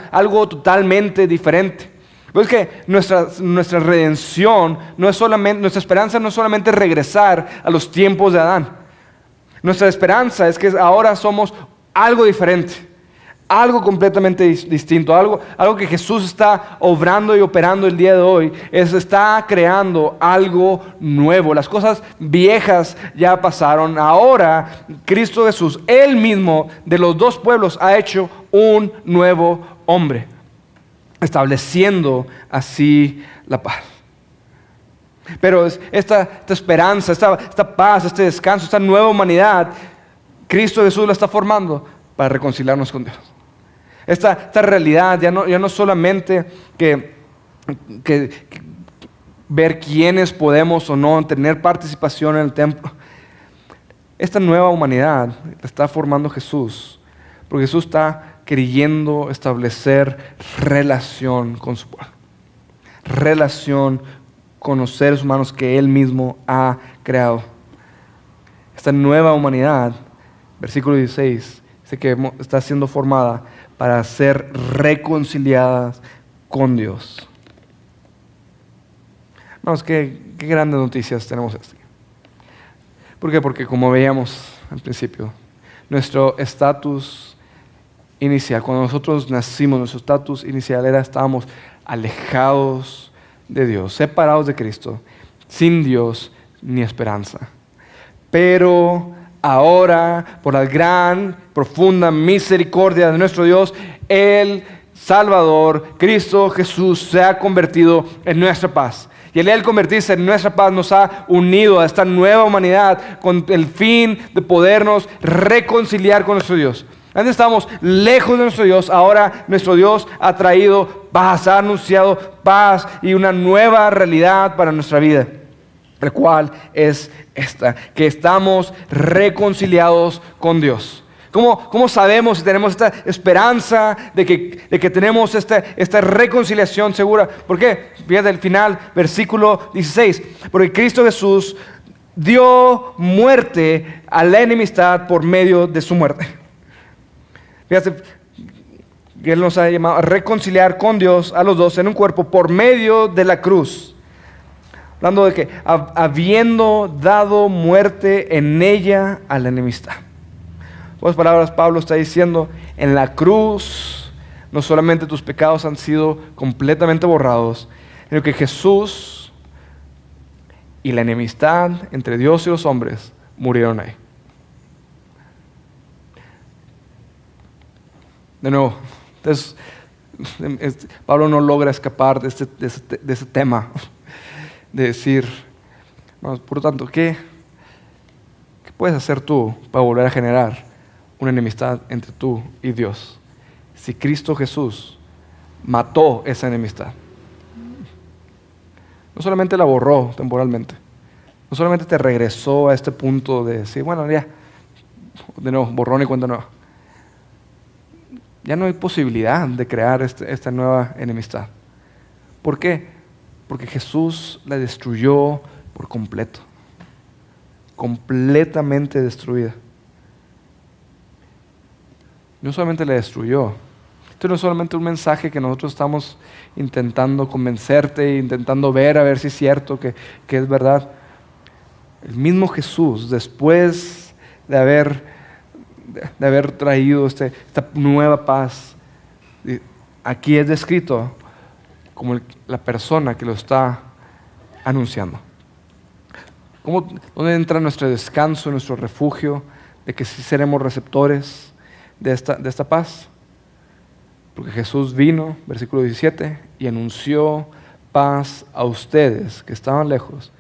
algo totalmente diferente. Pues que nuestra redención no es solamente, nuestra esperanza no es solamente regresar a los tiempos de Adán. Nuestra esperanza es que ahora somos algo diferente. Algo completamente distinto, algo que Jesús está obrando y operando el día de hoy, está creando algo nuevo. Las cosas viejas ya pasaron. Ahora Cristo Jesús, Él mismo de los dos pueblos, ha hecho un nuevo hombre, estableciendo así la paz. Pero esta esperanza, esta paz, este descanso, esta nueva humanidad, Cristo Jesús la está formando para reconciliarnos con Dios. Esta realidad ya no solamente que ver quiénes podemos o no tener participación en el templo. Esta nueva humanidad la está formando Jesús, porque Jesús está queriendo establecer relación con su pueblo, relación con los seres humanos que Él mismo ha creado. Esta nueva humanidad, versículo 16, dice que está siendo formada para ser reconciliadas con Dios. Vamos, qué grandes noticias tenemos aquí. ¿Por qué? Porque como veíamos al principio, nuestro estatus inicial, cuando nosotros nacimos, nuestro estatus inicial era estábamos alejados de Dios, separados de Cristo, sin Dios ni esperanza. Pero ahora, por la gran, profunda misericordia de nuestro Dios, el Salvador, Cristo Jesús, se ha convertido en nuestra paz. Y el Él convertirse en nuestra paz nos ha unido a esta nueva humanidad con el fin de podernos reconciliar con nuestro Dios. Antes estábamos lejos de nuestro Dios, ahora nuestro Dios ha traído paz, ha anunciado paz y una nueva realidad para nuestra vida. El cual es esta, que estamos reconciliados con Dios. ¿Cómo sabemos si tenemos esta esperanza de que tenemos esta reconciliación segura? ¿Por qué? Fíjate el final, versículo 16. Porque Cristo Jesús dio muerte a la enemistad por medio de su muerte. Fíjate, Él nos ha llamado a reconciliar con Dios a los dos en un cuerpo por medio de la cruz. Hablando de que habiendo dado muerte en ella a la enemistad. En otras palabras, Pablo está diciendo, en la cruz no solamente tus pecados han sido completamente borrados, sino que Jesús y la enemistad entre Dios y los hombres murieron ahí. De nuevo, entonces, Pablo no logra escapar de ese tema. De decir, vamos, por lo tanto, ¿qué puedes hacer tú para volver a generar una enemistad entre tú y Dios? Si Cristo Jesús mató esa enemistad. No solamente la borró temporalmente, no solamente te regresó a este punto de decir, bueno, ya, de nuevo, borrón y cuenta nueva. Ya no hay posibilidad de crear esta nueva enemistad. ¿Por qué? Porque Jesús la destruyó por completo. Completamente destruida. No solamente la destruyó. Esto no es solamente un mensaje que nosotros estamos intentando convencerte, intentando ver a ver si es cierto que es verdad. El mismo Jesús, después de haber traído esta nueva paz, aquí es descrito como la persona que lo está anunciando. ¿Dónde entra nuestro descanso, nuestro refugio, de que sí seremos receptores? de esta paz? Porque Jesús vino, versículo 17, y anunció paz a ustedes que estaban lejos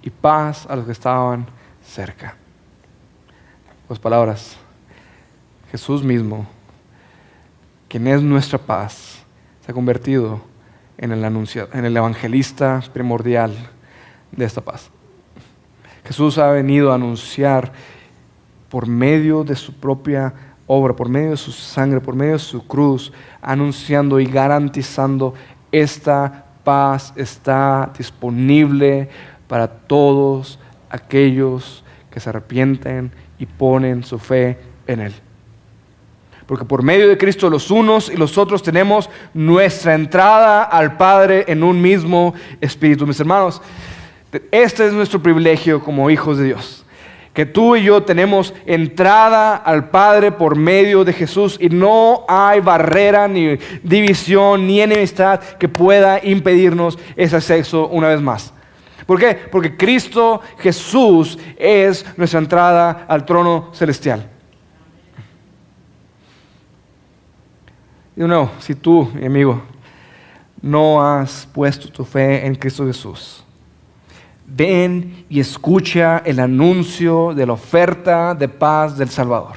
y paz a los que estaban cerca. Pues palabras, Jesús mismo, quien es nuestra paz, se ha convertido en el evangelista primordial de esta paz. Jesús ha venido a anunciar por medio de su propia obra, por medio de su sangre, por medio de su cruz, anunciando y garantizando esta paz está disponible para todos aquellos que se arrepienten y ponen su fe en Él. Porque por medio de Cristo los unos y los otros tenemos nuestra entrada al Padre en un mismo espíritu. Mis hermanos, este es nuestro privilegio como hijos de Dios. Que tú y yo tenemos entrada al Padre por medio de Jesús y no hay barrera, ni división, ni enemistad que pueda impedirnos ese acceso una vez más. ¿Por qué? Porque Cristo Jesús es nuestra entrada al trono celestial. Y de nuevo, si tú, mi amigo, no has puesto tu fe en Cristo Jesús, ven y escucha el anuncio de la oferta de paz del Salvador.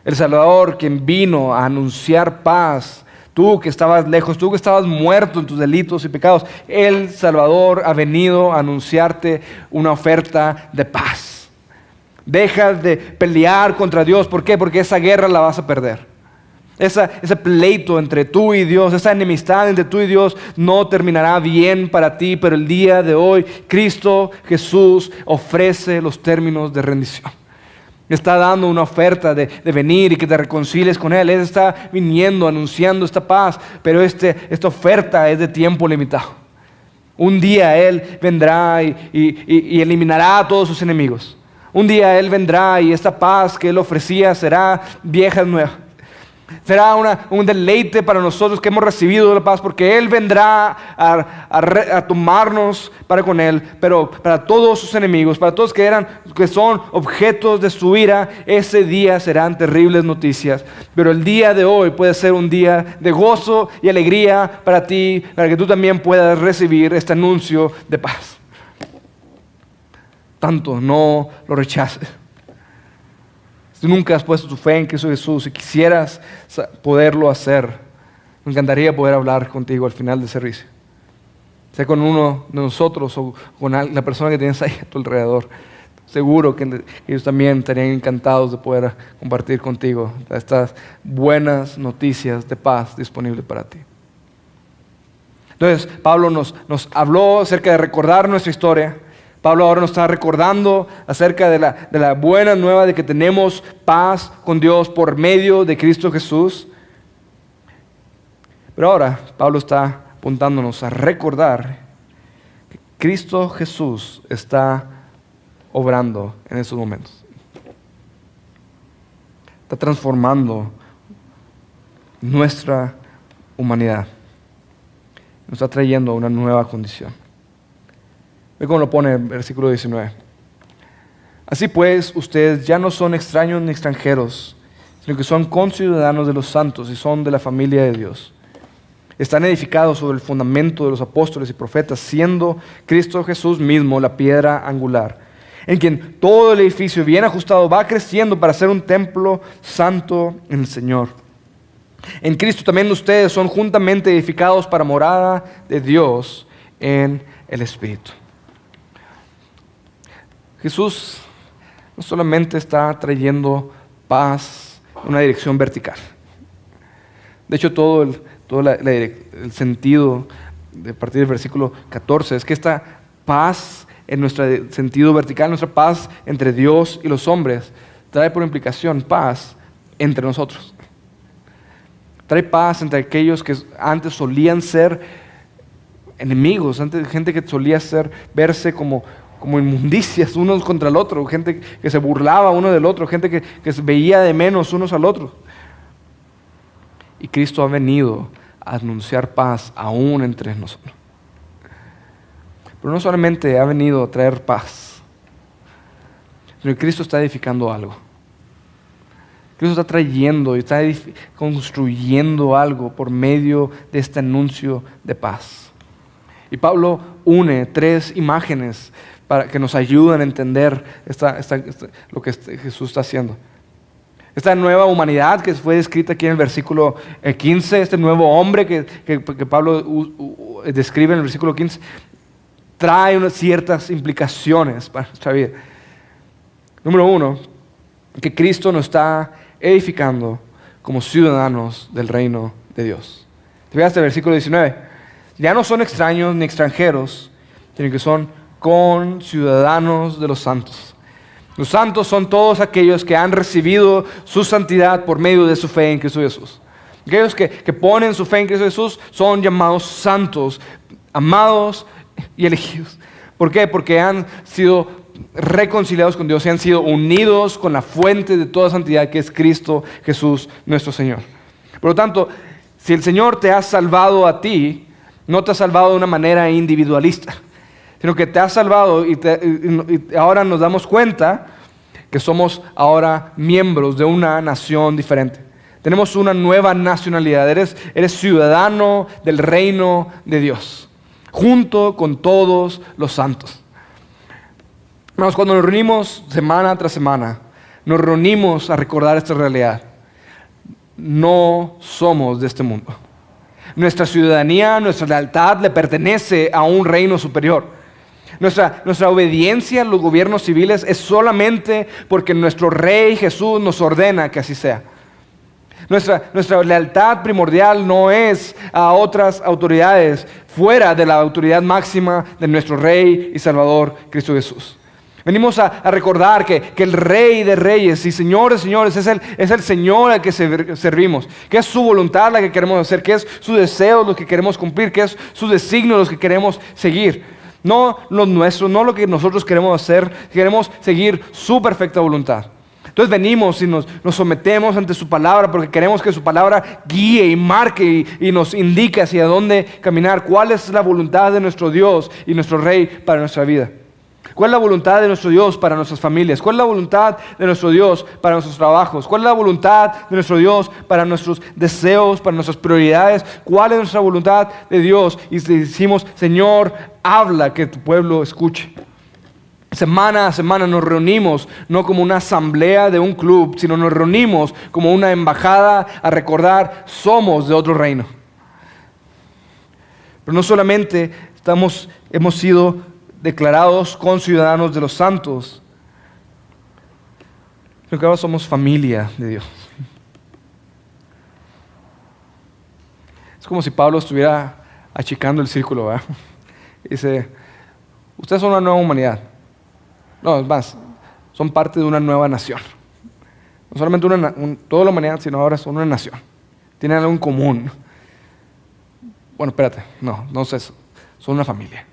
El Salvador quien vino a anunciar paz. Tú que estabas lejos, tú que estabas muerto en tus delitos y pecados, el Salvador ha venido a anunciarte una oferta de paz. Deja de pelear contra Dios. ¿Por qué? Porque esa guerra la vas a perder. Ese pleito entre tú y Dios, esa enemistad entre tú y Dios no terminará bien para ti, pero el día de hoy Cristo Jesús ofrece los términos de rendición. Está dando una oferta de venir y que te reconcilies con Él. Él está viniendo, anunciando esta paz, pero esta oferta es de tiempo limitado. Un día Él vendrá y eliminará a todos sus enemigos. Un día Él vendrá y esta paz que Él ofrecía será vieja y nueva. Será un deleite para nosotros que hemos recibido la paz, porque Él vendrá a tomarnos para con Él, pero para todos sus enemigos, para todos que son objetos de su ira, ese día serán terribles noticias. Pero el día de hoy puede ser un día de gozo y alegría para ti, para que tú también puedas recibir este anuncio de paz. Tanto no lo rechaces. Si nunca has puesto tu fe en Cristo Jesús y quisieras poderlo hacer, me encantaría poder hablar contigo al final del servicio. Sea con uno de nosotros o con la persona que tienes ahí a tu alrededor. Seguro que ellos también estarían encantados de poder compartir contigo estas buenas noticias de paz disponibles para ti. Entonces, Pablo nos habló acerca de recordar nuestra historia. Pablo ahora nos está recordando acerca de la buena nueva de que tenemos paz con Dios por medio de Cristo Jesús. Pero ahora Pablo está apuntándonos a recordar que Cristo Jesús está obrando en estos momentos. Está transformando nuestra humanidad. Nos está trayendo a una nueva condición. Ve cómo lo pone en el versículo 19. Así pues, ustedes ya no son extraños ni extranjeros, sino que son conciudadanos de los santos y son de la familia de Dios. Están edificados sobre el fundamento de los apóstoles y profetas, siendo Cristo Jesús mismo la piedra angular, en quien todo el edificio bien ajustado va creciendo para ser un templo santo en el Señor. En Cristo también ustedes son juntamente edificados para morada de Dios en el Espíritu. Jesús no solamente está trayendo paz en una dirección vertical. De hecho, todo el sentido de partir del versículo 14 es que esta paz en nuestro sentido vertical, nuestra paz entre Dios y los hombres, trae por implicación paz entre nosotros. Trae paz entre aquellos que antes solían ser enemigos, antes gente que solía verse como inmundicias unos contra el otro, gente que se burlaba uno del otro, gente que se veía de menos unos al otro. Y Cristo ha venido a anunciar paz aún entre nosotros. Pero no solamente ha venido a traer paz, sino que Cristo está edificando algo. Cristo está trayendo y está construyendo algo por medio de este anuncio de paz. Y Pablo une 3 imágenes para que nos ayuden a entender lo que Jesús está haciendo. Esta nueva humanidad que fue descrita aquí en el versículo 15, este nuevo hombre que Pablo describe en el versículo 15, trae unas ciertas implicaciones para nuestra vida. Número 1, que Cristo nos está edificando como ciudadanos del reino de Dios. Te fijas el versículo 19. Ya no son extraños ni extranjeros, sino que son conciudadanos de los santos. Los santos son todos aquellos que han recibido su santidad por medio de su fe en Cristo Jesús. Aquellos que ponen su fe en Cristo Jesús son llamados santos, amados y elegidos. ¿Por qué? Porque han sido reconciliados con Dios y han sido unidos con la fuente de toda santidad que es Cristo Jesús nuestro Señor. Por lo tanto, si el Señor te ha salvado a ti, no te ha salvado de una manera individualista, sino que te ha salvado y ahora nos damos cuenta que somos ahora miembros de una nación diferente. Tenemos una nueva nacionalidad, eres ciudadano del reino de Dios, junto con todos los santos. Hermanos, cuando nos reunimos semana tras semana, nos reunimos a recordar esta realidad. No somos de este mundo. Nuestra ciudadanía, nuestra lealtad le pertenece a un reino superior. Nuestra obediencia a los gobiernos civiles es solamente porque nuestro Rey Jesús nos ordena que así sea. Nuestra lealtad primordial no es a otras autoridades fuera de la autoridad máxima de nuestro Rey y Salvador Cristo Jesús. Venimos a recordar que el Rey de Reyes y Señor de Señores es el Señor al que servimos, que es su voluntad la que queremos hacer, que es su deseo lo que queremos cumplir, que es su designio los que queremos seguir. No lo nuestro, no lo que nosotros queremos hacer, queremos seguir su perfecta voluntad. Entonces venimos y nos sometemos ante su palabra porque queremos que su palabra guíe y marque y nos indique hacia dónde caminar, cuál es la voluntad de nuestro Dios y nuestro Rey para nuestra vida. ¿Cuál es la voluntad de nuestro Dios para nuestras familias? ¿Cuál es la voluntad de nuestro Dios para nuestros trabajos? ¿Cuál es la voluntad de nuestro Dios para nuestros deseos, para nuestras prioridades? ¿Cuál es nuestra voluntad de Dios? Y decimos, Señor, habla, que tu pueblo escuche. Semana a semana nos reunimos, no como una asamblea de un club, sino nos reunimos como una embajada a recordar, somos de otro reino. Pero no solamente hemos sido declarados conciudadanos de los santos, sino que ahora somos familia de Dios. Es como si Pablo estuviera achicando el círculo, ¿verdad? Dice, ustedes son una nueva humanidad. No, es más, son parte de una nueva nación. No solamente toda la humanidad, sino ahora son una nación. Tienen algo en común. Bueno, espérate, no es eso. Son una familia.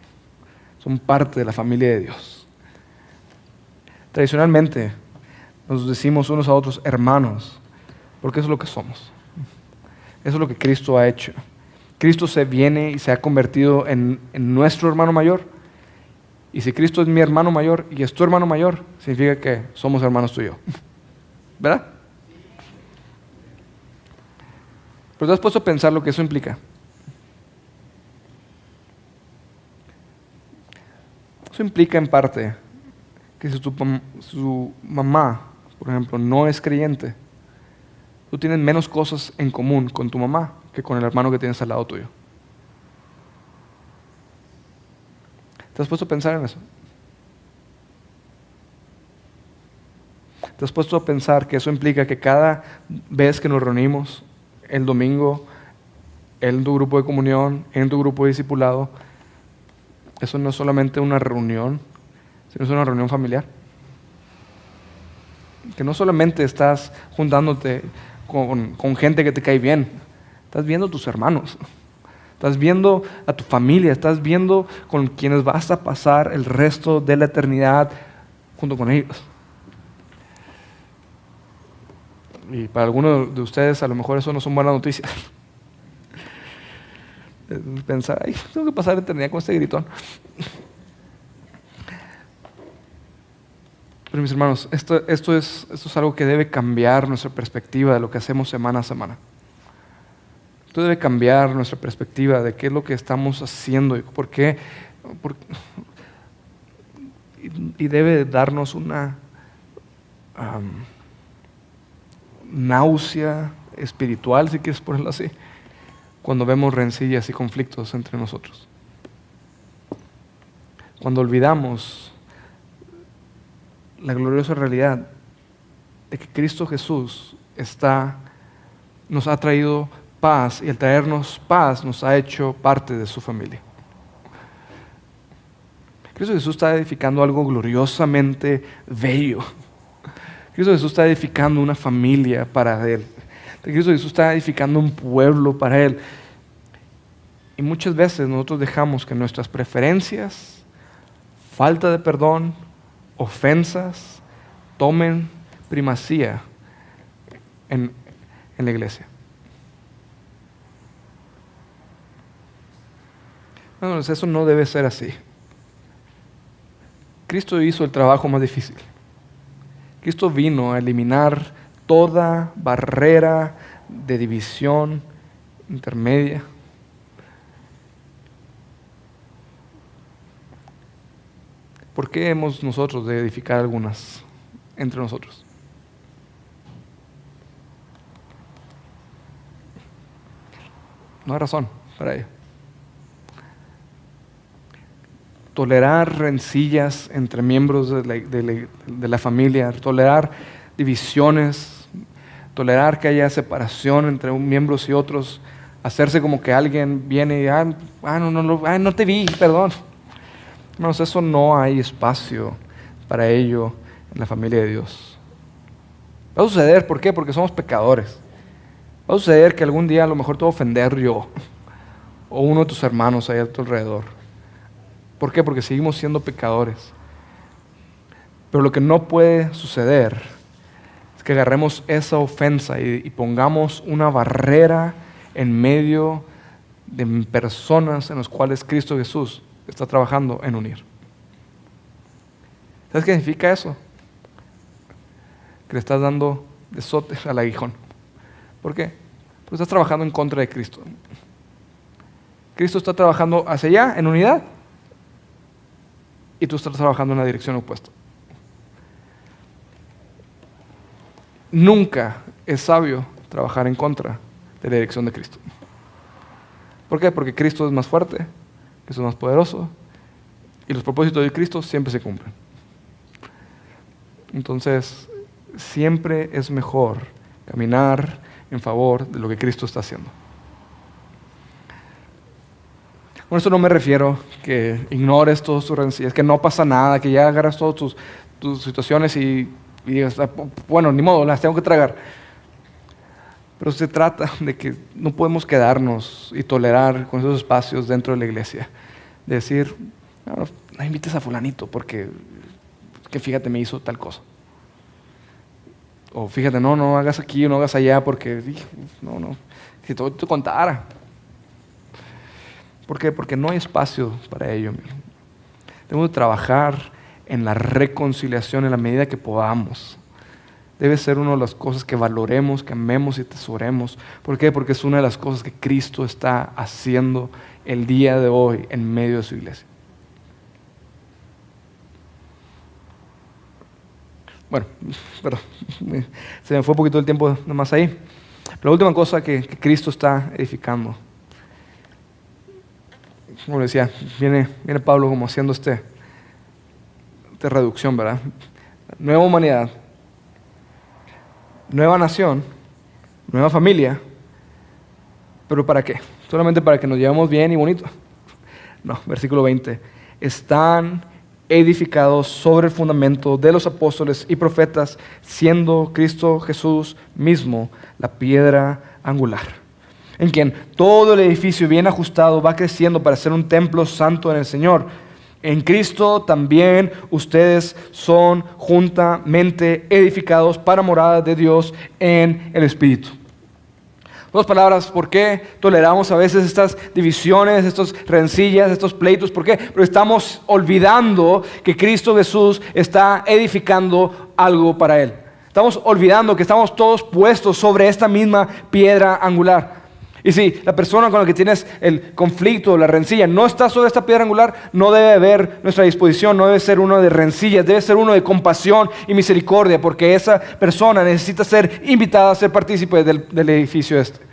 Son parte de la familia de Dios. Tradicionalmente nos decimos unos a otros hermanos, porque eso es lo que somos. Eso es lo que Cristo ha hecho. Cristo se viene y se ha convertido en nuestro hermano mayor. Y si Cristo es mi hermano mayor y es tu hermano mayor, significa que somos hermanos tú y yo. ¿Verdad? Pero te has puesto a pensar lo que eso implica. Eso implica en parte que si su mamá, por ejemplo, no es creyente, tú tienes menos cosas en común con tu mamá que con el hermano que tienes al lado tuyo. ¿Te has puesto a pensar en eso? ¿Te has puesto a pensar que eso implica que cada vez que nos reunimos, el domingo, en tu grupo de comunión, en tu grupo de discipulado, eso no es solamente una reunión, sino es una reunión familiar? Que no solamente estás juntándote con gente que te cae bien, estás viendo a tus hermanos, estás viendo a tu familia, estás viendo con quienes vas a pasar el resto de la eternidad junto con ellos. Y para algunos de ustedes a lo mejor eso no son buenas noticias. Pensar, ay, tengo que pasar la eternidad con este gritón. Pero Pero mis hermanos, esto es algo que debe cambiar nuestra perspectiva de lo que hacemos semana a semana. Esto debe cambiar nuestra perspectiva de qué es lo que estamos haciendo y por qué. Y debe darnos una náusea espiritual, si quieres ponerlo así, cuando vemos rencillas y conflictos entre nosotros. Cuando olvidamos la gloriosa realidad de que Cristo Jesús nos ha traído paz, y al traernos paz nos ha hecho parte de su familia. Cristo Jesús está edificando algo gloriosamente bello. Cristo Jesús está edificando una familia para Él. Cristo Jesús está edificando un pueblo para Él. Y muchas veces nosotros dejamos que nuestras preferencias, falta de perdón, ofensas, tomen primacía en la iglesia. Bueno, eso no debe ser así. Cristo hizo el trabajo más difícil. Cristo vino a eliminar toda barrera de división intermedia. ¿Por qué hemos nosotros de edificar algunas entre nosotros? No hay razón para ello. Tolerar rencillas entre miembros de la familia, tolerar divisiones, tolerar que haya separación entre miembros y otros, hacerse como que alguien viene y no te vi, perdón. Hermanos, eso no hay espacio para ello en la familia de Dios. Va a suceder, ¿por qué? Porque somos pecadores. Va a suceder que algún día a lo mejor te voy a ofender yo o uno de tus hermanos ahí a tu alrededor. ¿Por qué? Porque seguimos siendo pecadores. Pero lo que no puede suceder es que agarremos esa ofensa y pongamos una barrera en medio de personas en las cuales Cristo Jesús está trabajando en unir. ¿Sabes qué significa eso? Que le estás dando de sote al aguijón. ¿Por qué? Porque estás trabajando en contra de Cristo. Cristo está trabajando hacia allá, en unidad, y tú estás trabajando en la dirección opuesta. Nunca es sabio trabajar en contra de la dirección de Cristo. ¿Por qué? Porque Cristo es más fuerte, Cristo es más poderoso, y los propósitos de Cristo siempre se cumplen. Entonces, siempre es mejor caminar en favor de lo que Cristo está haciendo. Con esto no me refiero que ignores todas tus rencillas, que no pasa nada, que ya agarras todas tus situaciones y digas, bueno, ni modo, las tengo que tragar. Pero se trata de que no podemos quedarnos y tolerar con esos espacios dentro de la iglesia. De decir, no invites a fulanito porque que fíjate me hizo tal cosa. O fíjate, no hagas aquí, no hagas allá porque, no, si todo te contara. ¿Por qué? Porque no hay espacio para ello. Debemos trabajar en la reconciliación en la medida que podamos. Debe ser una de las cosas que valoremos, que amemos y atesoremos. ¿Por qué? Porque es una de las cosas que Cristo está haciendo el día de hoy en medio de su iglesia. Bueno, pero se me fue un poquito el tiempo nomás ahí. La última cosa que Cristo está edificando. Como decía, viene Pablo como haciendo esta reducción, ¿verdad? Nueva humanidad, nueva nación, nueva familia, ¿pero para qué? Solamente para que nos llevemos bien y bonito. No, versículo 20. Están edificados sobre el fundamento de los apóstoles y profetas, siendo Cristo Jesús mismo la piedra angular, en quien todo el edificio bien ajustado va creciendo para ser un templo santo en el Señor. En Cristo también ustedes son juntamente edificados para morada de Dios en el Espíritu. Dos palabras, ¿por qué toleramos a veces estas divisiones, estas rencillas, estos pleitos? ¿Por qué? Porque estamos olvidando que Cristo Jesús está edificando algo para Él. Estamos olvidando que estamos todos puestos sobre esta misma piedra angular. Y si la persona con la que tienes el conflicto, la rencilla, no está sobre esta piedra angular, no debe haber nuestra disposición, no debe ser uno de rencillas, debe ser uno de compasión y misericordia, porque esa persona necesita ser invitada a ser partícipe del edificio este.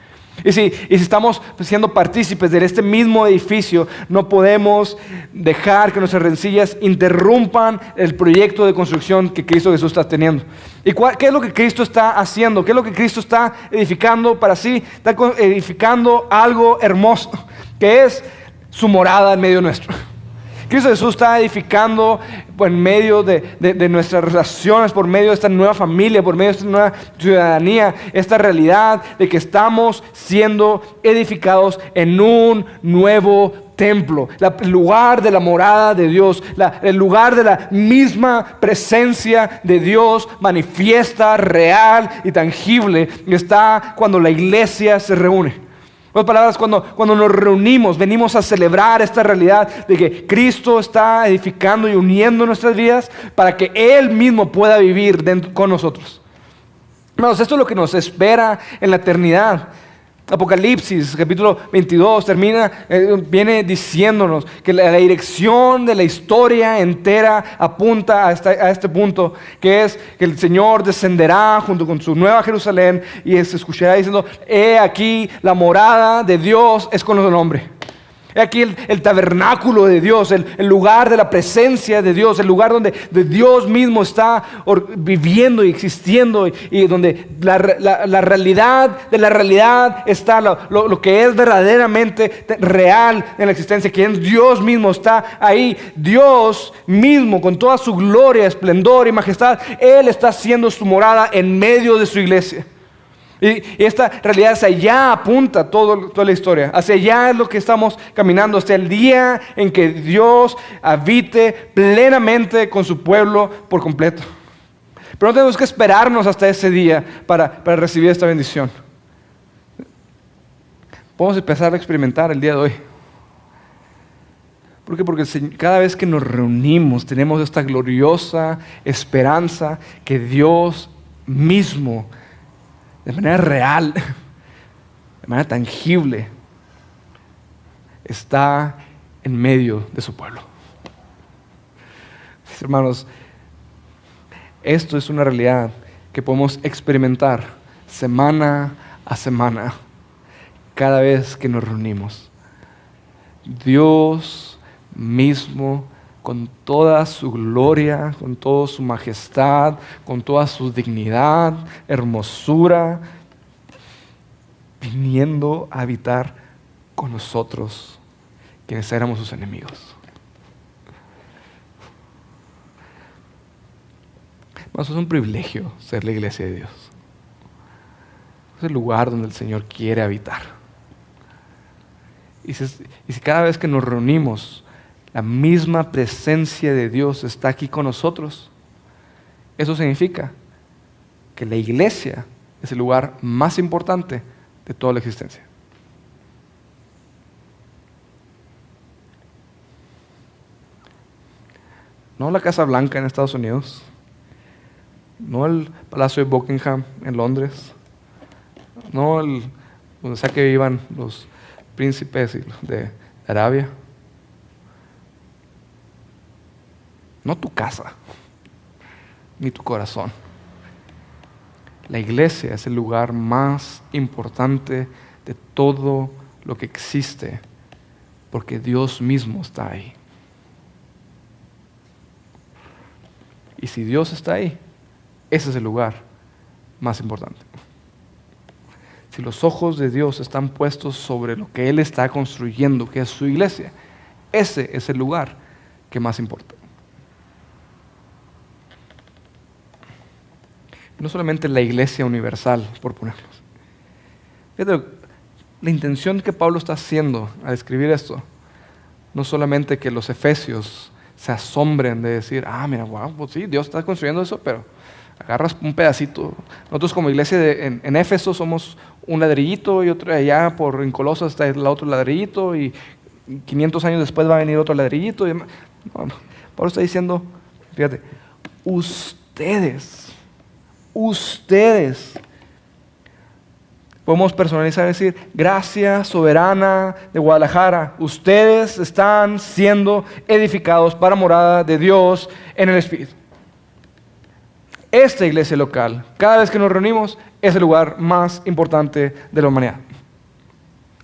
Y si estamos siendo partícipes de este mismo edificio, no podemos dejar que nuestras rencillas interrumpan el proyecto de construcción que Cristo Jesús está teniendo. ¿Y qué es lo que Cristo está haciendo? ¿Qué es lo que Cristo está edificando para sí? Está edificando algo hermoso, que es su morada en medio nuestro. Cristo Jesús está edificando en medio de nuestras relaciones, por medio de esta nueva familia, por medio de esta nueva ciudadanía, esta realidad de que estamos siendo edificados en un nuevo templo, el lugar de la morada de Dios, el lugar de la misma presencia de Dios manifiesta, real y tangible, está cuando la iglesia se reúne. En otras palabras, cuando nos reunimos, venimos a celebrar esta realidad de que Cristo está edificando y uniendo nuestras vidas para que Él mismo pueda vivir con nosotros. Hermanos, esto es lo que nos espera en la eternidad. Apocalipsis, capítulo 22, viene diciéndonos que la dirección de la historia entera apunta a este punto, que es que el Señor descenderá junto con su nueva Jerusalén y se escuchará diciendo: he aquí la morada de Dios es con el hombre. He aquí el tabernáculo de Dios, el lugar de la presencia de Dios, el lugar donde Dios mismo está viviendo y existiendo, y donde la realidad de la realidad está, lo que es verdaderamente real en la existencia, que es Dios mismo está ahí. Dios mismo, con toda su gloria, esplendor y majestad, Él está haciendo su morada en medio de su iglesia. Y esta realidad hacia allá apunta toda la historia. Hacia allá es lo que estamos caminando, hasta el día en que Dios habite plenamente con su pueblo por completo. Pero no tenemos que esperarnos hasta ese día para recibir esta bendición. Podemos empezar a experimentar el día de hoy. ¿Por qué? Porque cada vez que nos reunimos tenemos esta gloriosa esperanza que Dios mismo, de manera real, de manera tangible, está en medio de su pueblo. Hermanos, esto es una realidad que podemos experimentar semana a semana, cada vez que nos reunimos. Dios mismo, con toda su gloria, con toda su majestad, con toda su dignidad, hermosura, viniendo a habitar con nosotros, quienes éramos sus enemigos. Eso es un privilegio, ser la iglesia de Dios. Es el lugar donde el Señor quiere habitar. Y si cada vez que nos reunimos, la misma presencia de Dios está aquí con nosotros, eso significa que la iglesia es el lugar más importante de toda la existencia. No la Casa Blanca en Estados Unidos, no el Palacio de Buckingham en Londres, no donde sea que vivan los príncipes de Arabia. No tu casa, ni tu corazón. La iglesia es el lugar más importante de todo lo que existe, porque Dios mismo está ahí. Y si Dios está ahí, ese es el lugar más importante. Si los ojos de Dios están puestos sobre lo que Él está construyendo, que es su iglesia, ese es el lugar que más importa. No solamente la iglesia universal, por ponerlos. Fíjate, la intención que Pablo está haciendo al escribir esto, no solamente que los efesios se asombren de decir: mira, wow, pues sí, Dios está construyendo eso, pero Agarras un pedacito. Nosotros como iglesia en Éfeso somos un ladrillito y otro allá en Colosas está el otro ladrillito y 500 años después va a venir otro ladrillito. No, Pablo está diciendo, fíjate, ustedes, podemos personalizar y decir, gracia soberana de Guadalajara, ustedes están siendo edificados para morada de Dios en el Espíritu. Esta iglesia local, cada vez que nos reunimos, es el lugar más importante de la humanidad.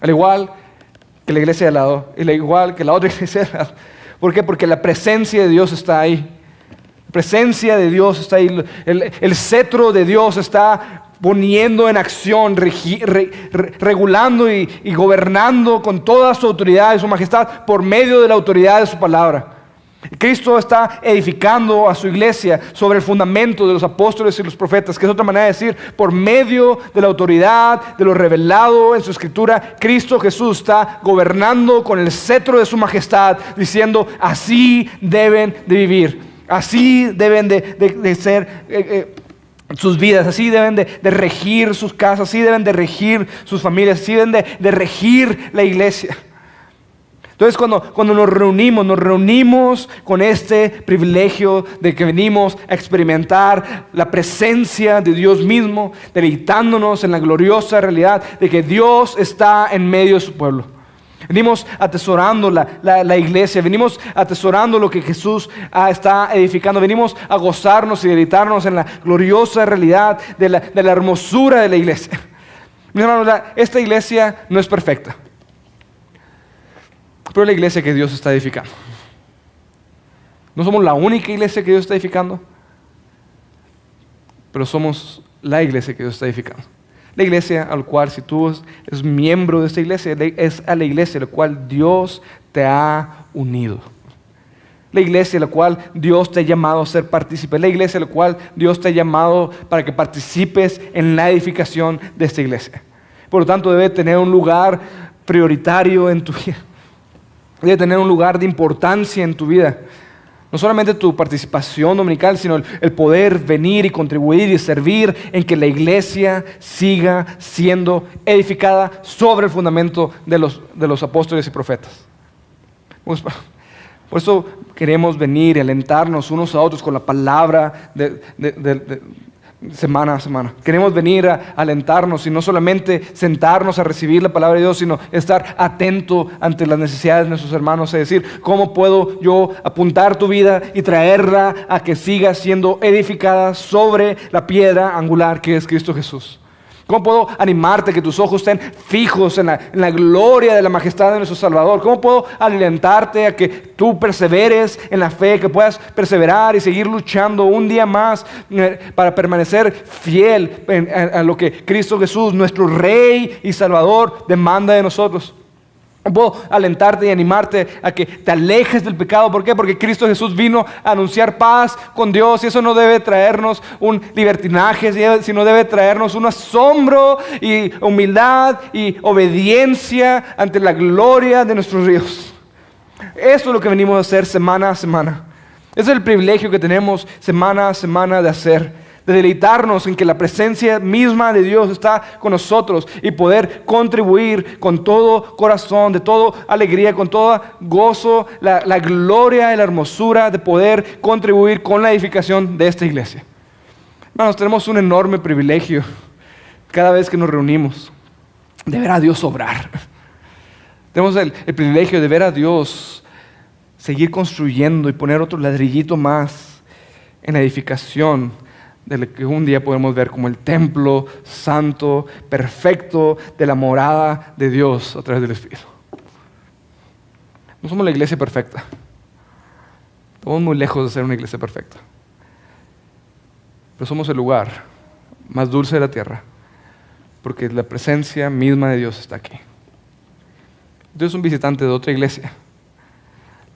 Al igual que la iglesia de al lado, y al igual que la otra iglesia de al lado. ¿Por qué? Porque la presencia de Dios está ahí. La presencia de Dios está ahí. El cetro de Dios está poniendo en acción, regulando y gobernando con toda su autoridad y su majestad por medio de la autoridad de su palabra. Cristo está edificando a su iglesia sobre el fundamento de los apóstoles y los profetas, que es otra manera de decir, por medio de la autoridad, de lo revelado en su escritura, Cristo Jesús está gobernando con el cetro de su majestad, diciendo, así deben de vivir, así deben de ser sus vidas, así deben de regir sus casas, así deben de regir sus familias, así deben de regir la iglesia. Entonces cuando nos reunimos con este privilegio de que venimos a experimentar la presencia de Dios mismo, deleitándonos en la gloriosa realidad de que Dios está en medio de su pueblo. Venimos atesorando la iglesia, venimos atesorando lo que Jesús está edificando, venimos a gozarnos y deleitarnos en la gloriosa realidad de la hermosura de la iglesia. Mis hermanos, esta iglesia no es perfecta, pero es la iglesia que Dios está edificando. No somos la única iglesia que Dios está edificando, pero somos la iglesia que Dios está edificando. La iglesia al cual, si tú eres miembro de esta iglesia, es a la iglesia a la cual Dios te ha unido. La iglesia a la cual Dios te ha llamado a ser partícipe. La iglesia a la cual Dios te ha llamado para que participes en la edificación de esta iglesia. Por lo tanto, debe tener un lugar prioritario en tu vida. Debe tener un lugar de importancia en tu vida. No solamente tu participación dominical, sino el poder venir y contribuir y servir en que la iglesia siga siendo edificada sobre el fundamento de los apóstoles y profetas. Por eso queremos venir y alentarnos unos a otros con la palabra de semana a semana. Queremos venir a alentarnos y no solamente sentarnos a recibir la palabra de Dios, sino estar atento ante las necesidades de nuestros hermanos, es decir, ¿cómo puedo yo apuntar tu vida y traerla a que siga siendo edificada sobre la piedra angular que es Cristo Jesús? ¿Cómo puedo animarte a que tus ojos estén fijos en la gloria de la majestad de nuestro Salvador? ¿Cómo puedo alentarte a que tú perseveres en la fe, que puedas perseverar y seguir luchando un día más para permanecer fiel a lo que Cristo Jesús, nuestro Rey y Salvador, demanda de nosotros? Puedo alentarte y animarte a que te alejes del pecado. ¿Por qué? Porque Cristo Jesús vino a anunciar paz con Dios, y eso no debe traernos un libertinaje, sino debe traernos un asombro y humildad y obediencia ante la gloria de nuestros Dios. Eso es lo que venimos a hacer semana a semana. Ese es el privilegio que tenemos semana a semana de hacer, de deleitarnos en que la presencia misma de Dios está con nosotros y poder contribuir con todo corazón, de toda alegría, con todo gozo, la gloria y la hermosura de poder contribuir con la edificación de esta iglesia. Hermanos, tenemos un enorme privilegio cada vez que nos reunimos de ver a Dios obrar. Tenemos el privilegio de ver a Dios seguir construyendo y poner otro ladrillito más en la edificación de lo que un día podemos ver como el templo santo, perfecto de la morada de Dios a través del Espíritu. No somos la iglesia perfecta. Estamos muy lejos de ser una iglesia perfecta. Pero somos el lugar más dulce de la tierra, porque la presencia misma de Dios está aquí. Tú eres un visitante de otra iglesia.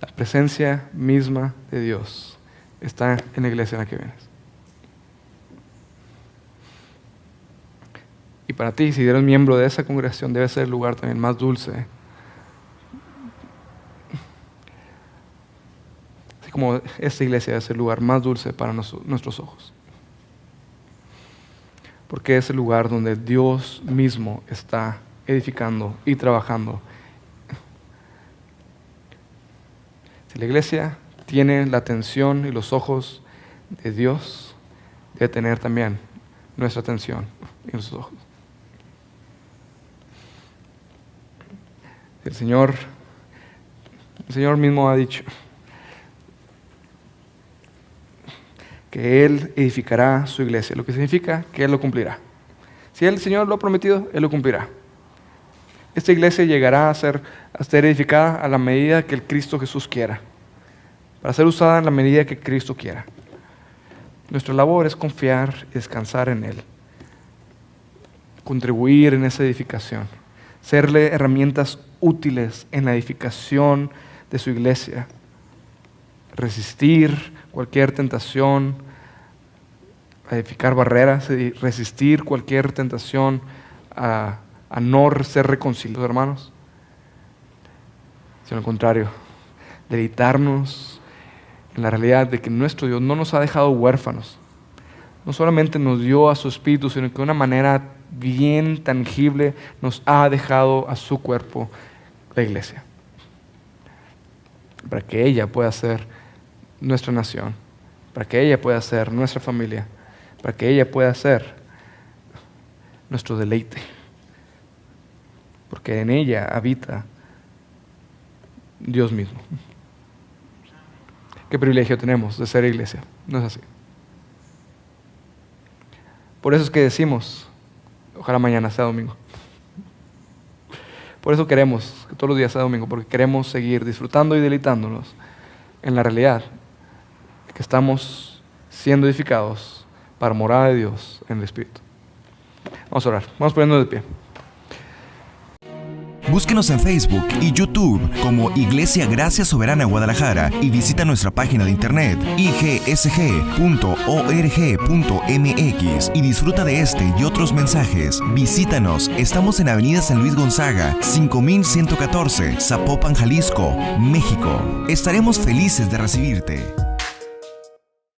La presencia misma de Dios está en la iglesia en la que vienes. Y para ti, si eres miembro de esa congregación, debe ser el lugar también más dulce. Así como esta iglesia debe ser el lugar más dulce para nuestros ojos. porque es el lugar donde Dios mismo está edificando y trabajando. Si la iglesia tiene la atención y los ojos de Dios, debe tener también nuestra atención y nuestros ojos. El Señor mismo ha dicho que Él edificará su iglesia, lo que significa que Él lo cumplirá. Si el Señor lo ha prometido, Él lo cumplirá. Esta iglesia llegará a ser edificada a la medida que el Cristo Jesús quiera, para ser usada en la medida que Cristo quiera. Nuestra labor es confiar y descansar en Él, contribuir en esa edificación, serle herramientas útiles en la edificación de su iglesia, resistir cualquier tentación, edificar barreras, resistir cualquier tentación a no ser reconciliados, hermanos. Sino al contrario, deleitarnos en la realidad de que nuestro Dios no nos ha dejado huérfanos. No solamente nos dio a su Espíritu, sino que de una manera bien tangible nos ha dejado a su cuerpo, la iglesia, para que ella pueda ser nuestra nación, para que ella pueda ser nuestra familia, para que ella pueda ser nuestro deleite, porque en ella habita Dios mismo. Qué privilegio tenemos de ser iglesia, ¿no es así? Por eso es que decimos, ojalá mañana sea domingo. Por eso queremos que todos los días sea domingo, porque queremos seguir disfrutando y deleitándonos en la realidad de que estamos siendo edificados para morada de Dios en el Espíritu. Vamos a orar, vamos poniéndonos de pie. Búsquenos en Facebook y YouTube como Iglesia Gracia Soberana Guadalajara y visita nuestra página de internet igsg.org.mx y disfruta de este y otros mensajes. Visítanos, estamos en Avenida San Luis Gonzaga, 5114, Zapopan, Jalisco, México. Estaremos felices de recibirte.